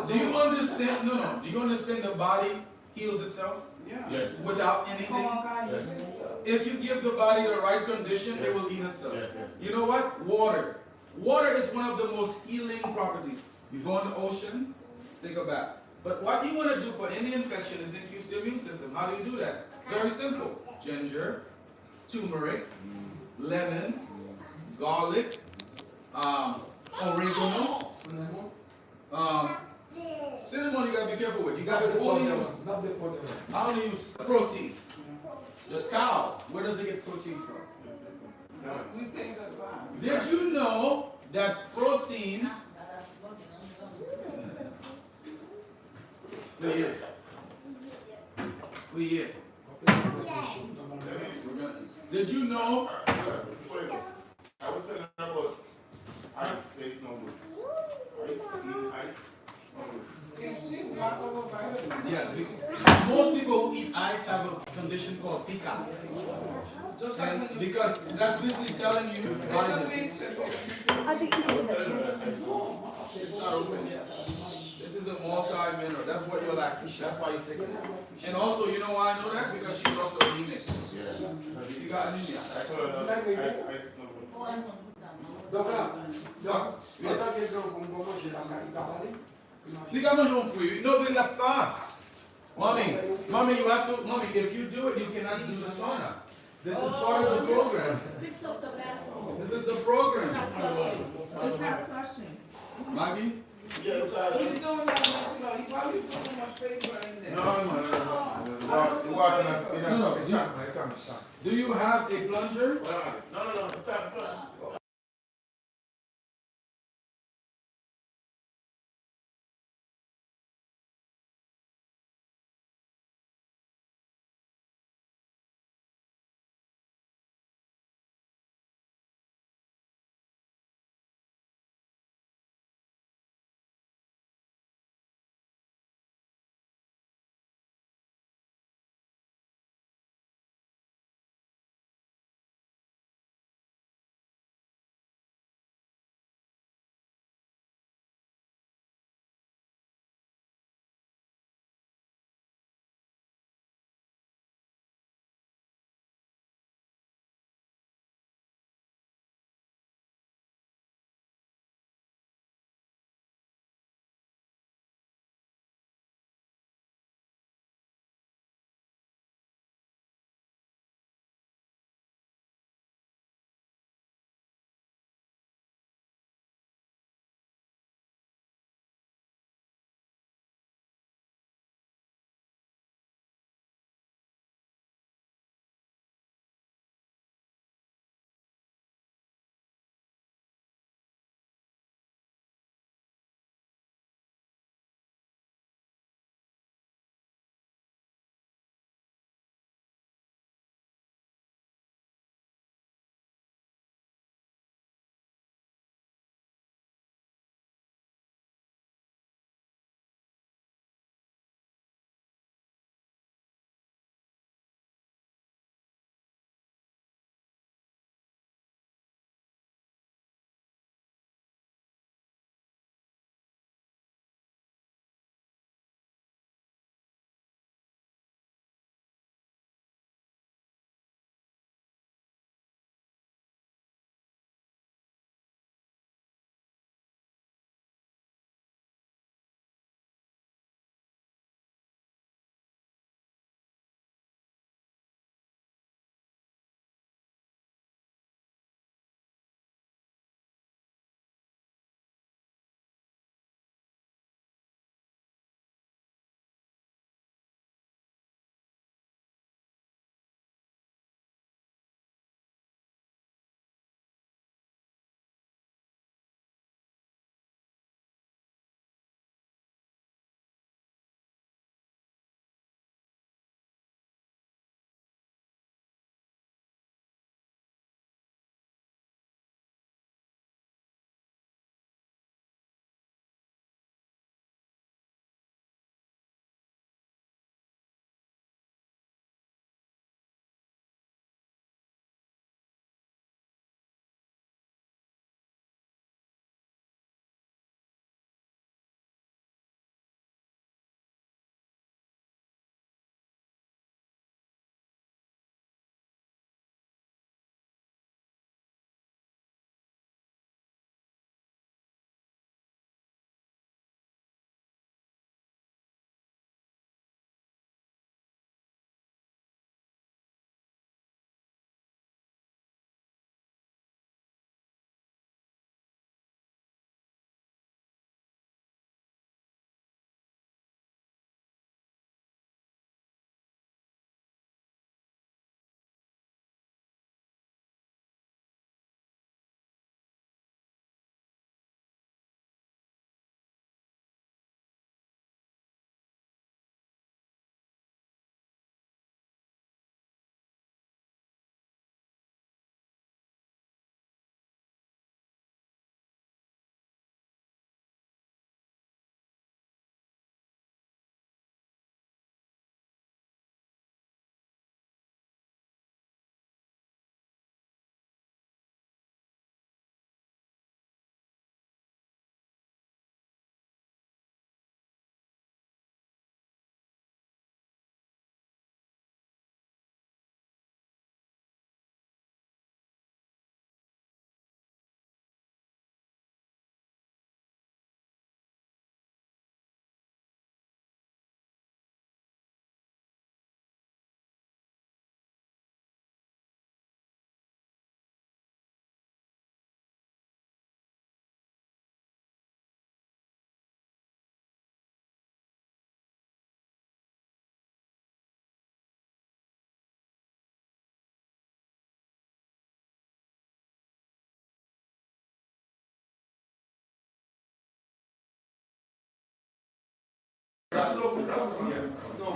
Do you understand? No. Do you understand the body heals itself Yeah. Yes. without Come anything? on, guys. If you give the body the right condition, it will heal itself. Yes, yes. You know what? Water. Water is one of the most healing properties. You go in the ocean, take a bath. But what you want to do for any infection is increase the immune system. How do you do that? Very simple. Ginger, turmeric, lemon, garlic, oregano. Cinnamon you gotta be careful with. You gotta only use protein. The cow, where does it get protein from? We say the bottom. Did you know that protein? We Did you know? Before you go, I was telling her about ice makes no good. Ice, eating ice, no good. She's not over by her. Yeah, most people who eat ice have a condition called pica. Just And like because that's basically telling you body I think it is it's not open yet. This is a multi-mineral. That's what you're lacking. That's why you're taking it. And also, you know why I know that? Because she's also anemic. You got anemia. I told her that ice no good. Donc là, So, yes. yes. You got no free. Nobody that fast. Mommy, you have to, mommy, if you do it, you cannot do the sauna. This is part of the program. Fix up the bathroom. This is the program. It's not flushing. Maggie? Yeah, He's doing that next ago. He probably put so much paper in there. No. You walk in a, No. it's not. Do you have a plunger? No. It's not.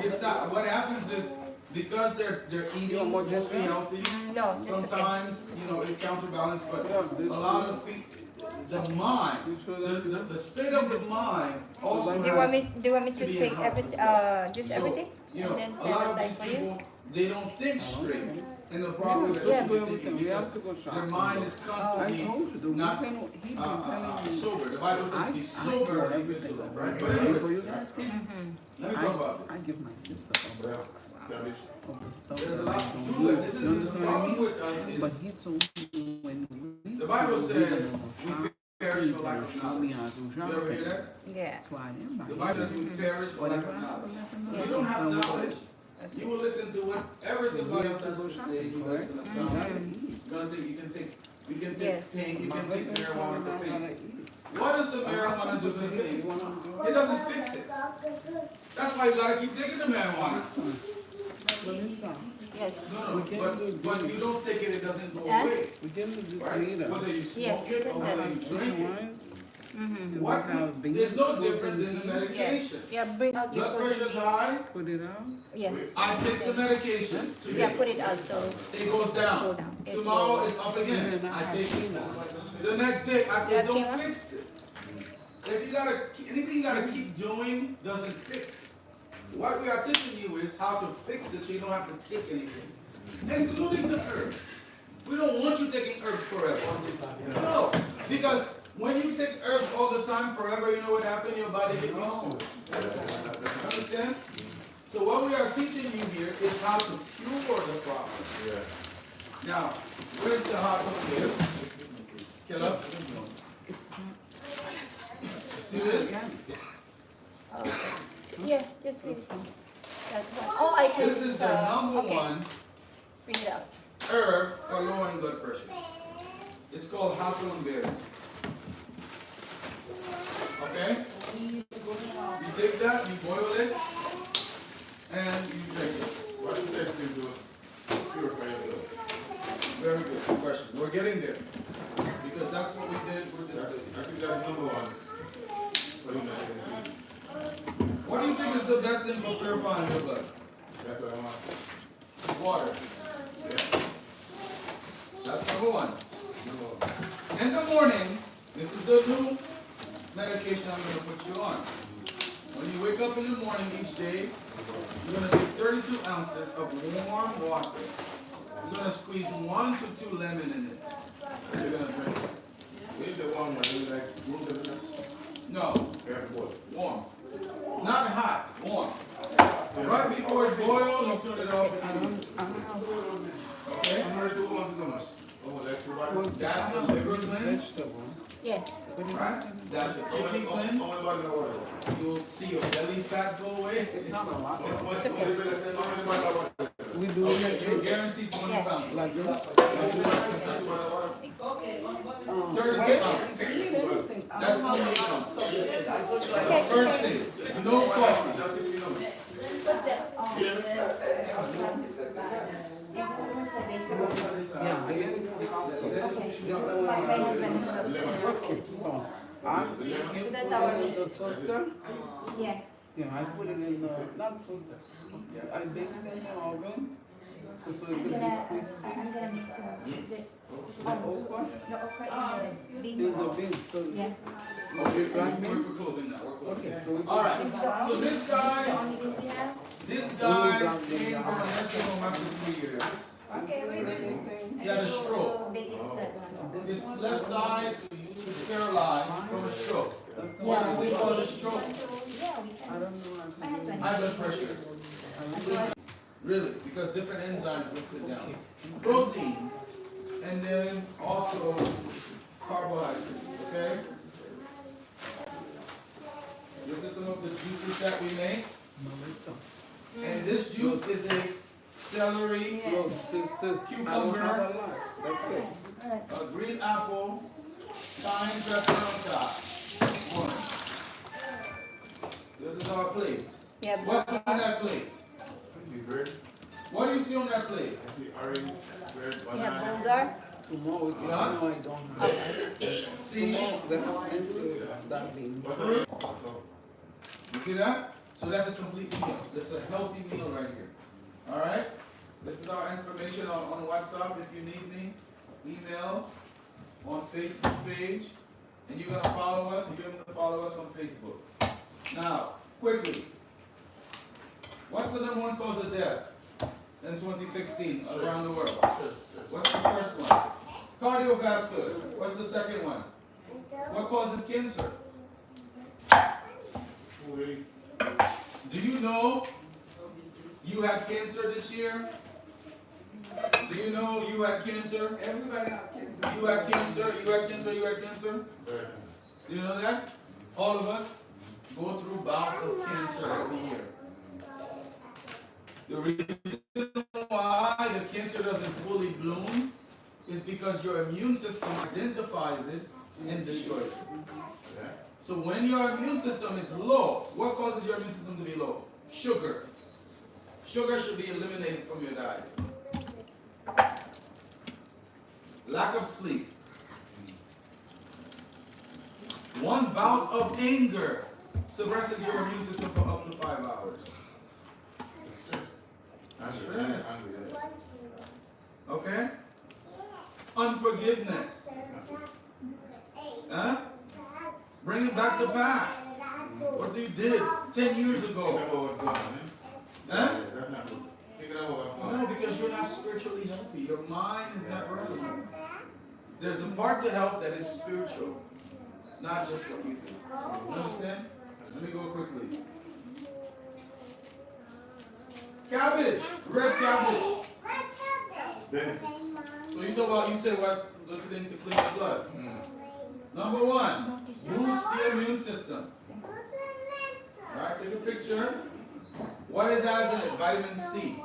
it's not. What happens is because they're eating mostly healthy. No, it's okay. Sometimes it counterbalances, but a lot of people, the mind, the state of the mind also Do you want me to be take enhanced. just So, everything and then a set lot of aside these for you? people, they don't think straight. And the problem with Yeah. that is thinking because their mind is constantly not sober. The Bible says be sober and vigilant. Right? But anyways, let me talk about I this. give my sister a box of the stuff There's a that lot I to don't do with know. this. You Is the understand what I problem mean? with us But is he told me when we the Bible says we we perish for lack of knowledge. You ever hear that? Yeah. The Bible says we perish for lack of knowledge. If you don't have knowledge, you will listen to whatever somebody else has to say. You're gonna sound. You're gonna think you can take Yes. pain, you can take marijuana for pain. What does the marijuana do to the pain? It doesn't fix it. That's why you gotta keep taking the marijuana. Yes. No, but you don't take it, it doesn't go Huh? away. We can do this Right? later. Whether you Yes, smoke we it can or do whether you drink it. Mm-hmm. What? It's no different than the Yes. medication. Yeah, bring out your Blood frozen pressure's beans. high. Put it out. Yeah. I take the medication today. Yeah, put it out so It goes go down. down. It Tomorrow will- it's up again. I take it. The next day, it Yeah, don't Kayla? fix it. If you anything you gotta keep doing doesn't fix it. What we are teaching you is how to fix it so you don't have to take anything, including the herbs. We don't want you taking herbs forever. No, because when you take herbs all the time forever, you know what happens? Your body gets used to it. Understand? So what we are teaching you here is how to cure the problem. Now, where's the hot one here? Killer? See this? Yeah, just leave it. That's one. Oh, I can. This is the number okay. one Bring it out. herb for lowering blood pressure. It's called hawthorn berries. Okay? You take that, you boil it, and you drink it. What does that do to purify your blood? Very good question. We're getting there. Because that's what we did with this lady. I think that's number one. For you guys to see. What do you think is the best thing for purifying your blood? That's what I want. Water. Yeah. That's number one. Number one. In the morning, this is the new medication I'm going to put you on. When you wake up in the morning each day, you're going to take 32 ounces of warm water. You're going to squeeze 1 to 2 lemon in it. And you're going to drink it. When you say warm one, you like room temperature? No, You have to boil. warm. Not hot, warm. Right before it boils, you turn it off and you use it. Okay? 102 ounces how much? Oh, that's your body? That's a liver cleanse. Vegetable. Yeah. Right? That's a kidney cleanse. Only bottle of water. You'll see your belly fat go away. It's not a lot. Only bottle of water. We do Okay, it you're guaranteed 20 Yeah. pounds. like this. 32 ounces. That's only 8 ounces. Okay. First thing, no coffee. That's 16 numbers. What's that? Yeah, they get it from the hospital. My husband. Okay, so I So that's our meat. the toaster. Yeah. Yeah, I put it in the not toaster. Yeah, I bake it in the oven. So it I'm will gonna be crispy. mix the The okra the okra and the is beans. the beans. So Yeah. okay, right We're beans. closing now. We're closing. Okay, so we All right. So this The guy, only beans you have? this guy came from a nursing home after 3 years. Okay, wait, wait. anything. He had a stroke. So bake it that one. His left side is paralyzed from a stroke. That's the What one. do we call a stroke? Yeah, we I can. don't know how My to do it. husband. High blood pressure. Really, because different enzymes mix it down. Proteins, and then also carbohydrates, okay? This is some of the juices that we make. Melissa. And this juice is a celery, Yeah. Look, sis, I don't Cucumber. have a lot. That's it. Alright. a green apple, cayenne pepper on top. One. This is our plate. Yeah, What's on that plate? I see bread. What do you see on that plate? I see orange, bread, yeah, banana. bulgur. Tomorrow we can. Nuts? No, I don't have. Seeds. Tomorrow, then I'll enter that bean. What's that? You see that? So that's a complete meal. This is a healthy meal right here. All right? This is our information on WhatsApp if you need me. Email, on Facebook page. And you're going to follow us. You're going to follow us on Facebook. Now, quickly. What's the number one cause of death in 2016 around the world? What's the first one? Cardiovascular. What's the second one? What causes cancer? Do you know you had cancer this year? Do you know you had cancer? Everybody has cancer. You had cancer, you had cancer, you had cancer? Do you know that? All of us go through bouts of cancer every year. The reason why the cancer doesn't fully bloom is because your immune system identifies it and destroys it. So when your immune system is low, what causes your immune system to be low? Sugar. Sugar should be eliminated from your diet. Lack of sleep. One bout of anger suppresses your immune system for up to 5 hours. Stress. Okay? Unforgiveness. Huh? Bringing back the past. What you did 10 years ago. Huh? No, because you're not spiritually healthy. Your mind is not right. There's a part to health that is spiritual, not just what you do. You understand? Let me go quickly. Cabbage, red cabbage. So you talk about, you say what's good thing to clean the blood. Number one, boost the immune system. Alright, take a picture. What is has in it? Vitamin C.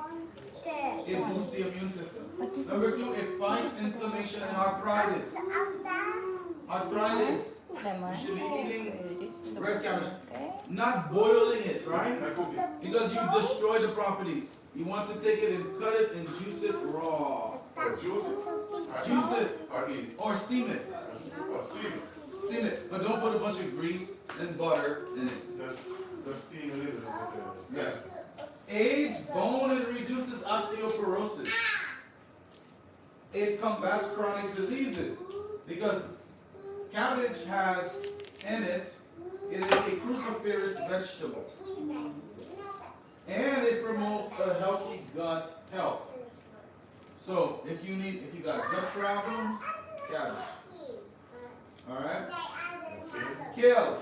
It boosts the immune system. Number two, it fights inflammation and arthritis. Arthritis. You should be eating red cabbage. Not boiling it, right? Because you destroy the properties. You want to take it and cut it and juice it raw. Juice it. Or steam it. Steam it. But don't put a bunch of grease and butter in it. Just steam a little. Yeah. Aids bone and reduces osteoporosis. It combats chronic diseases because cabbage has in it, it is a cruciferous vegetable. And it promotes a healthy gut health. So if you got gut problems, cabbage. Alright? Kale.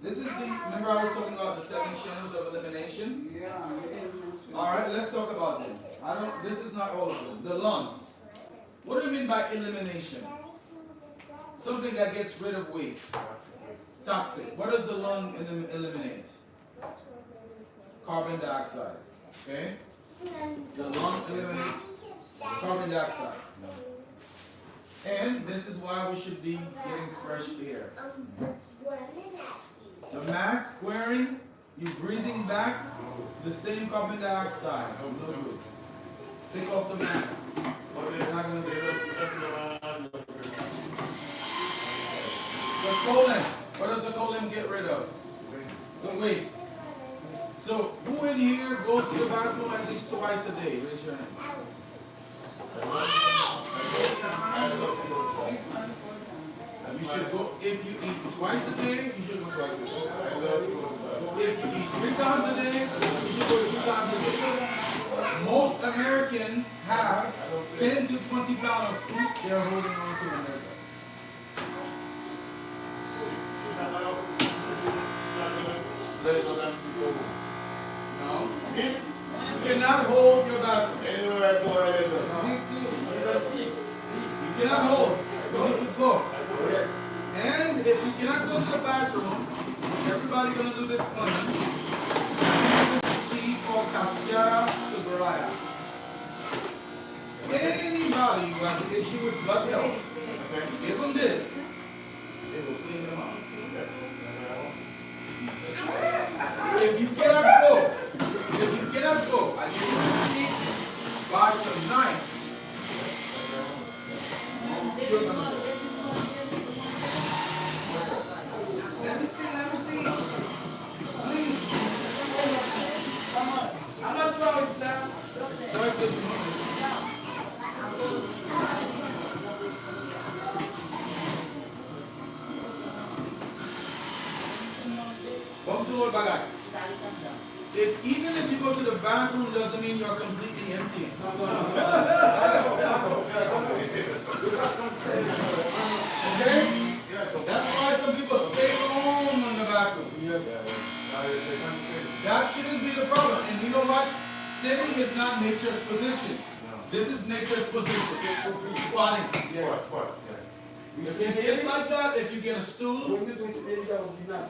This is remember I was talking about the 7 channels of elimination? Yeah. Alright, let's talk about this. This is not all of them. The lungs. What do you mean by elimination? Something that gets rid of waste. Toxic. What does the lung eliminate? Carbon dioxide. Okay? The lung eliminates carbon dioxide. And this is why we should be getting fresh air. The mask wearing, you're breathing back the same carbon dioxide. No good. Take off the mask. You're not going to get it. The colon. What does the colon get rid of? The waste. So, who in here goes to the bathroom at least twice a day? Raise your hand. You should go, if you eat twice a day, you should go twice a day. If you eat 3 times a day, you should go 2 times a day. Most Americans have 10 to 20 pounds of food they're holding on to in their gut. No. You cannot hold your bathroom. You cannot hold. You need to go. And if you cannot go to the bathroom, everybody's going to do this cleansing. This is tea called Cascara Subaraya. Anybody who has an issue with blood health, give them this. It will clean them out. If you cannot go, I give you a by tonight, you're going to go. Let me see. Please. bagay. It's even if you go to the bathroom doesn't mean you're completely empty. Okay? That's why some people stay home in the bathroom. That shouldn't be the problem. And you know what? Sitting is not nature's position. This is nature's position. Squatting. If you sit like that, if you get a stool,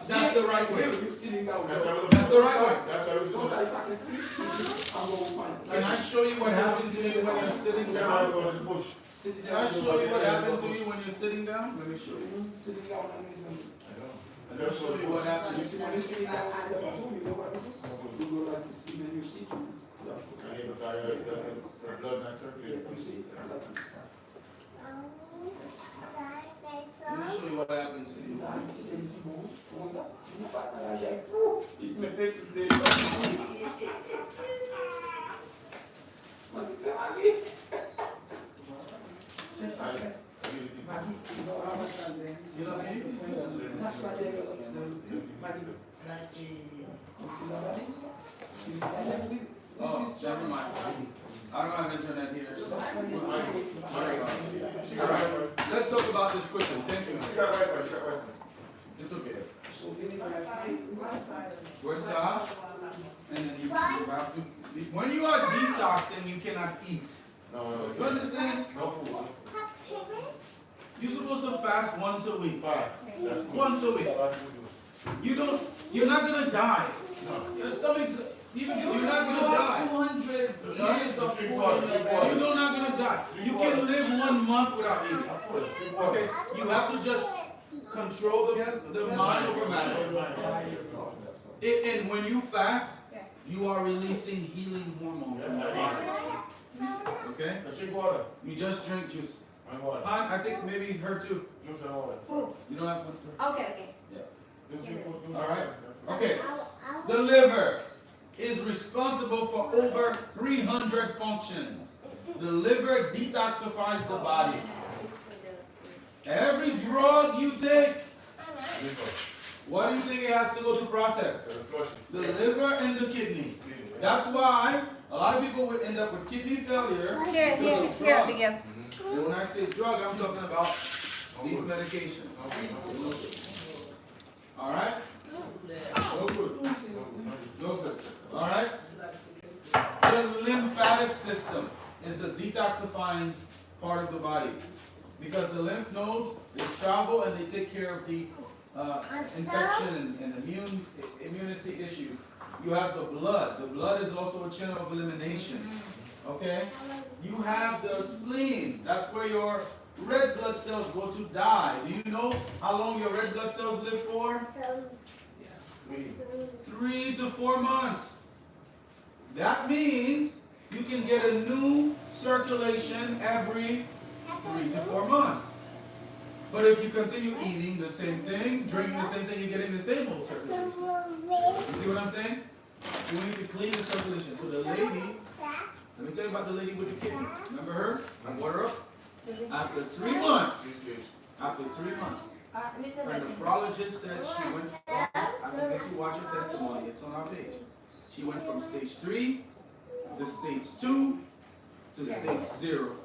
that's the right way. That's the right way. Can I show you what happens to you when you're sitting down? Can I show you what happened to you when you're sitting down? Let me show you. Let me show you what happens. Let me show you what happens to you. You know, oh, never mind. I don't have internet here. So. All right. Let's talk about this quickly. Thank you. It's okay. Where's that? And then you have to. When you are detoxing, you cannot eat. No. You understand? No food. You're supposed to fast once a week. Fast. Once a week. You're not gonna die. Your stomach's, you're not gonna die. 200 years of food. You're not gonna die. You can live 1 month without eating. Okay? You have to just control the mind over matter. And when you fast, you are releasing healing hormones. Okay? You just drink juice. I think maybe her too. Food. You don't have one for her? Okay. Yeah. All right. Okay. The liver is responsible for over 300 functions. The liver detoxifies the body. Every drug you take, what do you think it has to go to process? The liver and the kidney. That's why a lot of people would end up with kidney failure. Here, Miguel. And when I say drug, I'm talking about these medications. All right? No good. No good. All right? The lymphatic system is a detoxifying part of the body. Because the lymph nodes, they travel and they take care of the infection and immunity issues. You have the blood. The blood is also a channel of elimination. Okay? You have the spleen. That's where your red blood cells go to die. Do you know how long your red blood cells live for? 3 to 4 months. That means you can get a new circulation every 3 to 4 months. But if you continue eating the same thing, drinking the same thing, you're getting the same old circulation. You see what I'm saying? You need to clean the circulation. So the lady, let me tell you about the lady with the kidney. Remember her? I brought her up. After 3 months, her nephrologist said she went from, I will make you watch her testimony, it's on our page. She went from stage 3 to stage 2 to stage 0.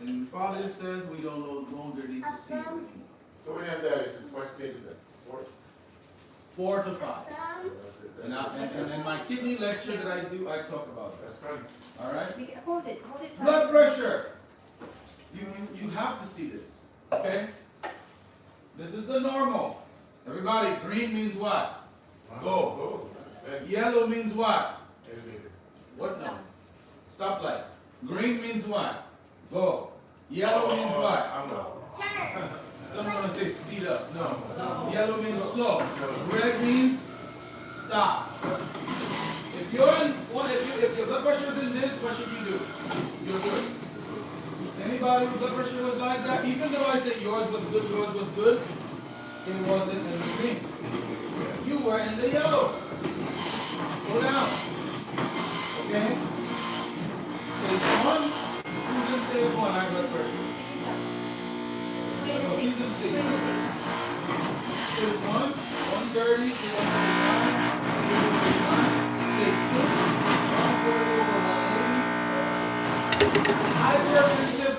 And the nephrologist says we don't no longer need to see it anymore. So when you have dialysis, what stage is that? 4 to 5. And my kidney lecture that I do, I talk about it. That's correct. All right? Hold it. Blood pressure. You have to see this. Okay? This is the normal. Everybody, green means what? Go. Yellow means what? What now? Stoplight. Green means what? Go. Yellow means what? Someone gonna say speed up. No. Yellow means slow. Red means stop. If your blood pressure is in this, what should you do? You're good. Anybody with blood pressure was like that? Even though I said yours was good, it wasn't in the green. You were in the yellow. Slow down. Okay? Stage 1. Who's in stage 1? High blood pressure. No, he's in stage 1. Stage 1, 130 to 139.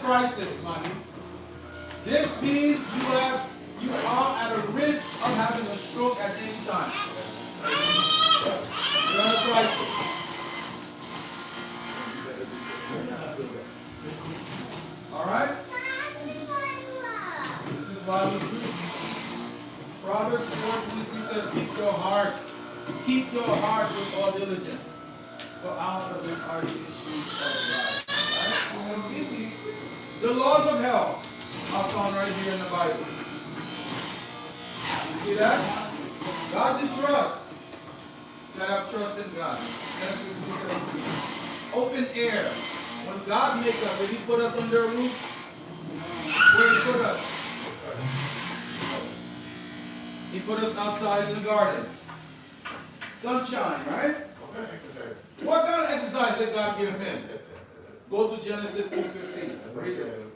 crisis, mommy. This means you are at a risk of having a stroke at any time. You're in a crisis. All right? This is why we do. Proverbs 4:23 says, keep your heart with all diligence, for out of it are the issues of life. Right? The laws of health are found right here in the Bible. You see that? Godly trust. You gotta have trust in God. Genesis 2:17. Open air. When God made us, did He put us under a roof? Where He put us? He put us outside in the garden. Sunshine, right? What kind of exercise did God give him? Go to Genesis 2:15. Read it.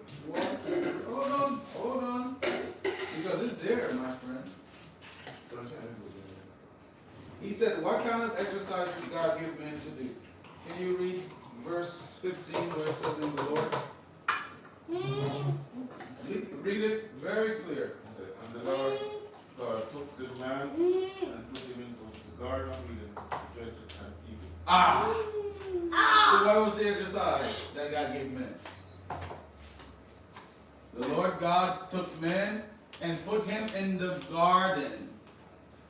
Hold on. Because it's there, my friend. He said, what kind of exercise did God give man to do? Can you read verse 15 where it says in the Lord? Read it very clear. And the Lord God took the man and put him into the garden of Eden to dress it and keep it. So what was the exercise that God gave man? The Lord God took man and put him in the garden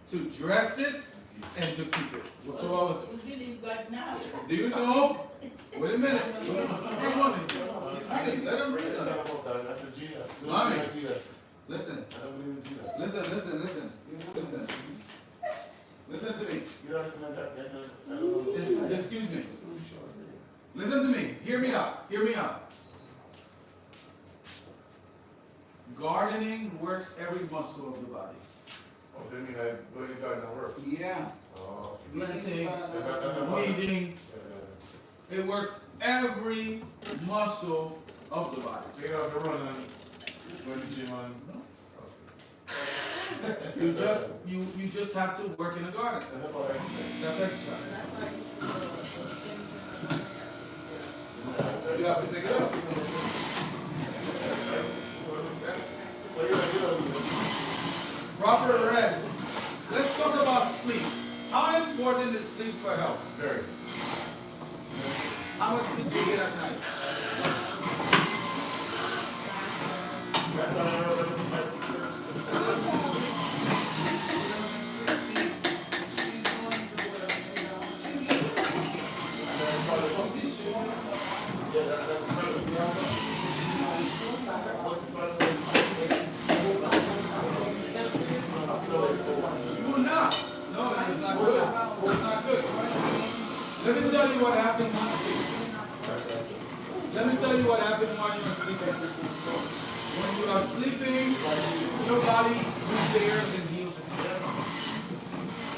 to dress it and to keep it. So what was it? You believe God now? Do you know? Wait a minute. He's reading. Let him read it. Mommy. Listen. Listen to me. Excuse me. Listen to me. Hear me out. Gardening works every muscle of the body. Oh, so you mean like when you garden work? Yeah. Oh, Planting, weeding. It works every muscle of the body. So you have to run and go to the gym and... You just have to work in a garden. That's exercise. You have to pick it up. Proper rest. Let's talk about sleep. How important is sleep for health? Very. How much sleep do you get at night? Let me tell you what happens when you sleep. Let me tell you what happens when you're sleeping. When you are sleeping, your body repairs and heals itself.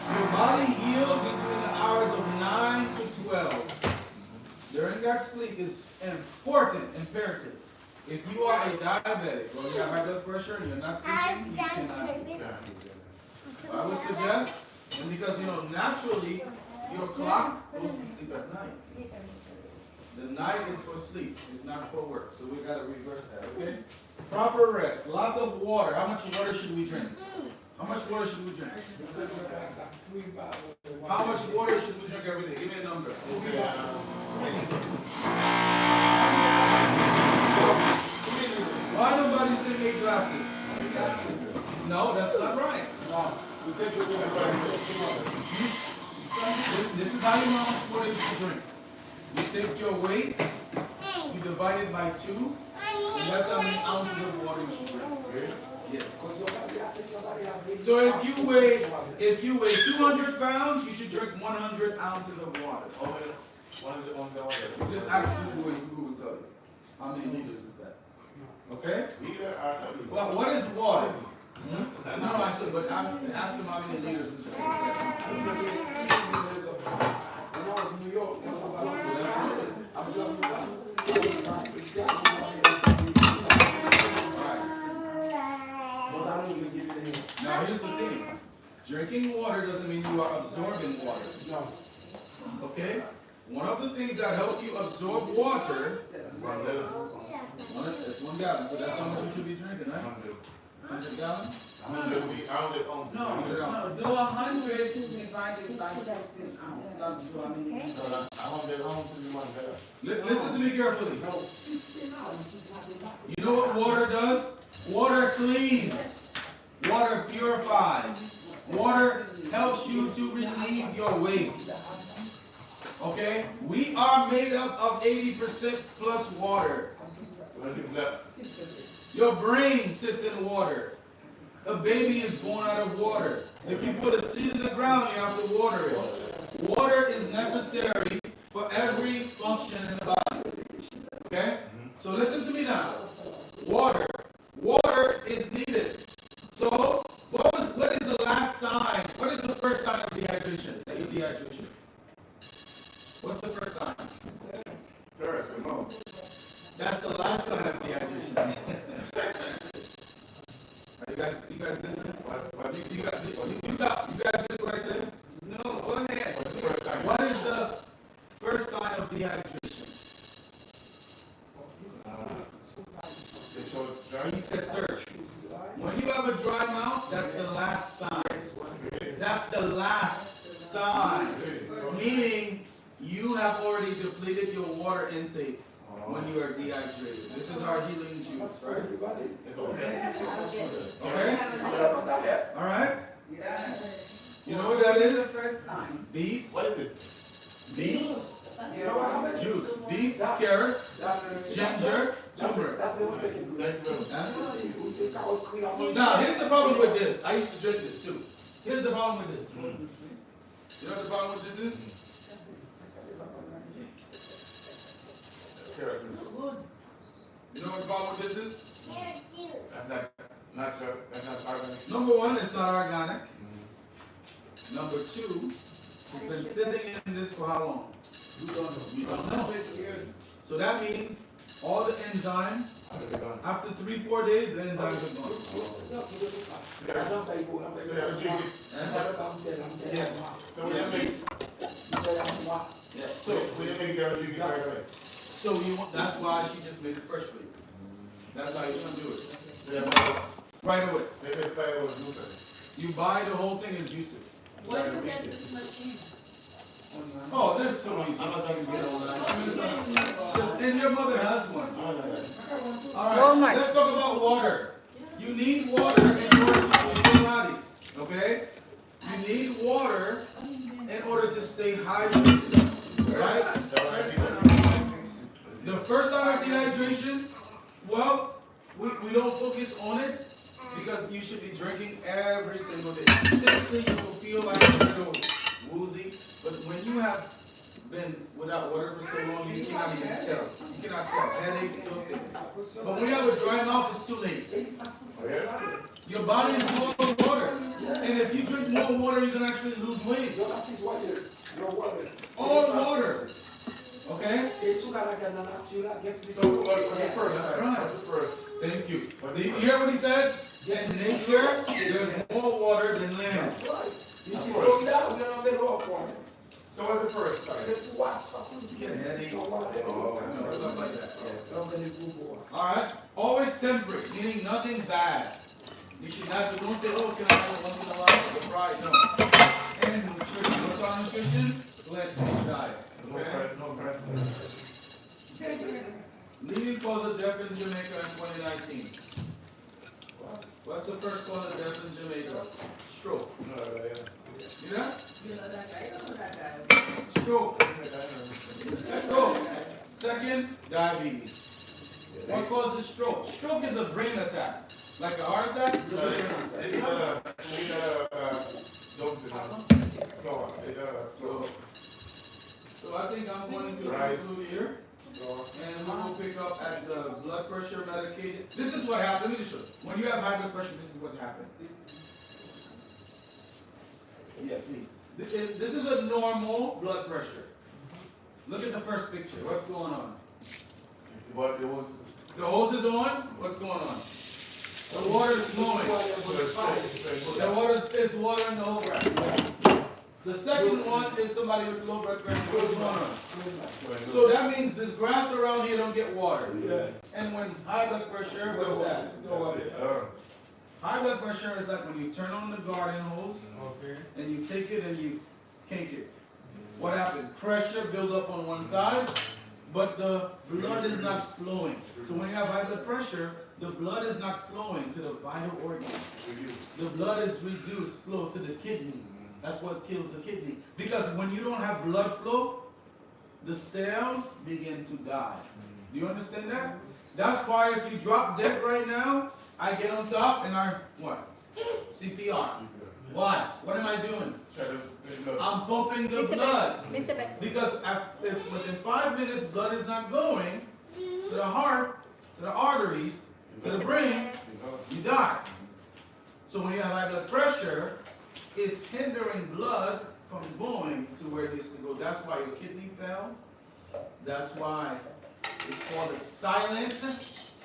Your body heals between the hours of 9 to 12. During that sleep is important, imperative. If you are a diabetic or you have high blood pressure and you're not sleeping, you cannot. I would suggest, and because naturally, your clock goes to sleep at night. The night is for sleep. It's not for work. So we got to reverse that, okay? Proper rest. Lots of water. How much water should we drink? How much water should we drink? How much water should we drink every day? Give me a number. Why nobody say 8 glasses? No, that's not right. This is how you know how much water you should drink. You take your weight, you divide it by 2, and that's how many ounces of water you should drink. Yes. So if you weigh 200 pounds, you should drink 100 ounces of water. Just ask Google and Google will tell you. How many liters is that? Okay? Well, what is water? No, I said, but I'm asking how many liters is that? When I was in New York, Now here's the thing. Drinking water doesn't mean you are absorbing water. No. Okay? One of the things that help you absorb water That's 1 gallon. So that's how much you should be drinking, right? 100 gallons? I don't No, no, do 100 divided by 16 ounces. That's what I mean. Listen to me carefully. No, 16 ounces is not enough. You know what water does? Water cleans. Water purifies. Water helps you to relieve your waste. Okay? We are made up of 80% plus water. Your brain sits in water. A baby is born out of water. If you put a seed in the ground, you have to water it. Water is necessary for every function in the body. Okay? So listen to me now. Water. Water is needed. So what is the last sign? What is the first sign of dehydration? Dehydration. What's the first sign? That's the last sign of dehydration. You guys listen? You guys listen what I said? No, go ahead. What is the first sign of dehydration? He said thirst. When you have a dry mouth, that's the last sign. That's the last sign. Meaning you have already depleted your water intake when you are dehydrated. This is our healing juice, right? Okay? Alright? Yeah. You know what that The is? first time. Beets. What is this? Beets. Yeah. Juice. Beets, carrots, ginger, turmeric. That's the one thing you do. Huh? We say carrot cream. Now, here's the problem with this. I used to drink this too. Here's the problem with this. You know what the problem with this is? You know what the problem with this is? That's not organic. Number one, it's not organic. Number two, it's been sitting in this for how long? You don't know. You don't know. So that means all the enzyme, after 3-4 days, the enzymes are gone. So when you make, Yeah. when you make it, you get right away. So you want, that's why she just made it fresh for you. That's how you should do it. Right away. You buy the whole thing and juice it. Where do you get this machine? Oh, there's so many juices you can get online. And your mother has one. Alright, Walmart. let's talk about water. You need water in order to keep your body. Okay? You need water in order to stay hydrated. Right? The first sign of dehydration, well, we don't focus on it because you should be drinking every single day. Typically, you will feel like a little woozy, but when you have been without water for so long, you cannot even tell. You cannot tell. Headaches, those things. But when you have a dry mouth, it's too late. Your body is full of water. And if you drink more water, you can actually lose weight. All water. Okay? So what's the first? That's right. What's the first? Thank you. Did you hear what he said? In nature, there's more water than land. So what's the first sign? Headaches, stuff like that. Alright? Always temperate, meaning nothing bad. You should not, don't say, oh, can I have it once in a while? You're right, no. And nutrition. What's our nutrition? Plant-based diet. Okay? Leading cause of death in Jamaica in 2019. What's the first cause of death in Jamaica? Stroke. You know that? Stroke. Stroke. Second, diabetes. What causes stroke? Stroke is a brain attack. Like a heart attack, it's a brain attack. So I think I'm going to conclude here. And we will pick up at the blood pressure medication. This is what happened. Let me just show you. When you have high blood pressure, this is what happened. Yeah, please. This is a normal blood pressure. Look at the first picture. What's going on? The hose is on. What's going on? The water is flowing. The water is water in the whole rack. The second one is somebody with low blood pressure. What's going on? So that means this grass around here don't get watered. Yeah. And when high blood pressure, what's that? High blood pressure is like when you turn on the garden hose Okay. and you take it and you kink it. What happened? Pressure build up on one side, but the blood is not flowing. So when you have high blood pressure, the blood is not flowing to the vital organs. The blood is reduced flow to the kidney. That's what kills the kidney. Because when you don't have blood flow, the cells begin to die. Do you understand that? That's why if you drop dead right now, I get on top and I, what? CPR. Why? What am I doing? I'm pumping the blood. Because if within 5 minutes blood is not going to the heart, to the arteries, to the brain, you die. So when you have high blood pressure, it's hindering blood from going to where it needs to go. That's why your kidney fell. That's why it's called a silent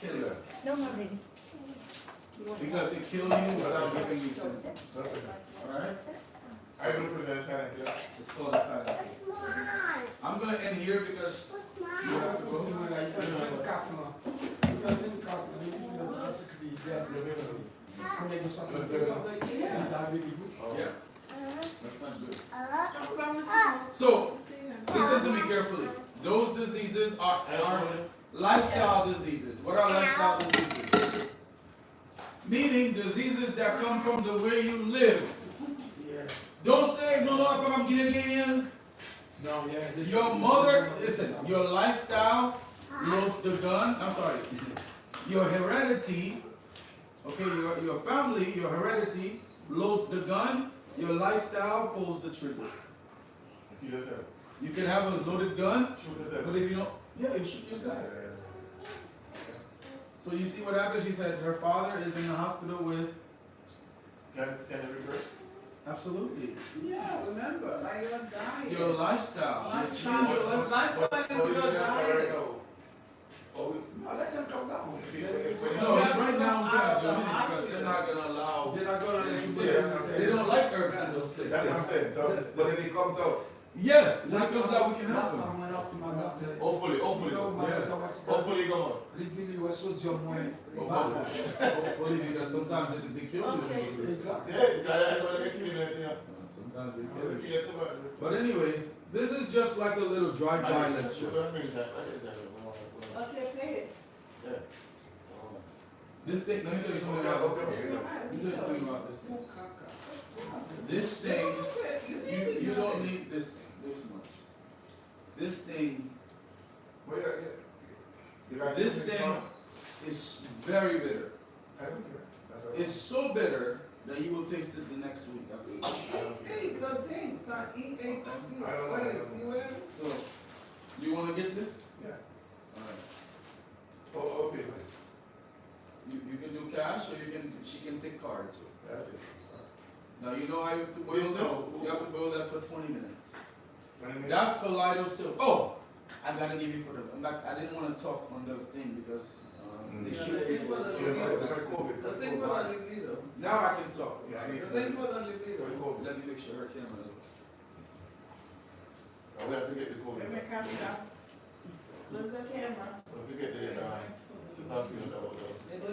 killer. No, not really. Because it kills you without giving you symptoms. Alright? I will put that silent killer. It's called a silent killer. I'm going to end here because you have to go. Yeah. That's not good. So, listen to me carefully. Those diseases are lifestyle diseases. What are lifestyle diseases? Meaning diseases that come from the way you live. Don't say, no, I'm getting. No, yeah. Your mother, listen, your lifestyle loads the gun. I'm sorry. Your heredity, okay, your family, your heredity loads the gun. Your lifestyle pulls the trigger. You can have a loaded gun, but if you don't, yeah, you shoot yourself. So you see what happens? She said her father is in the hospital with. Can it reverse? Absolutely. Yeah, remember, now you're dying. Your lifestyle. Lifestyle. Change your lifestyle. Lifestyle is your diet. No, let them come down. No, right now we can't do anything because they're not gonna allow. They're not gonna let you do They it. don't like herbs in those places. That's what I'm saying. So, but if it comes out, Yes, when it comes out, we can help Last them. time when I see my doctor, hopefully, you know, my Yes. doctor watched that. hopefully come out. Literally, was so your mind. Hopefully, because sometimes they kill you. Exactly. Sometimes they kill you. But anyways, this is just like a little drive-by lecture. Okay, pay it. This thing, let me tell you something about this thing. Let me tell you something about this thing. This thing, you don't need this much. This thing is very bitter. It's so bitter that you will taste it the next week after you eat. Hey, good thing, son. Eat eight. What is it? So, you want to get this? Yeah. Alright. You can do cash or she can take card too. Now you know how you have to boil Yes, this? no. You have to boil this for 20 minutes. That's That's Kaleido Silk. Oh! I gotta give you for the. I didn't want to talk on the thing because they The shoot thing for the libido. The thing for the libido. Now I can talk. The thing for the libido. Let me make sure her camera's on. we have to get the COVID. Let me copy that. Where's the camera? If we get the vaccine, It's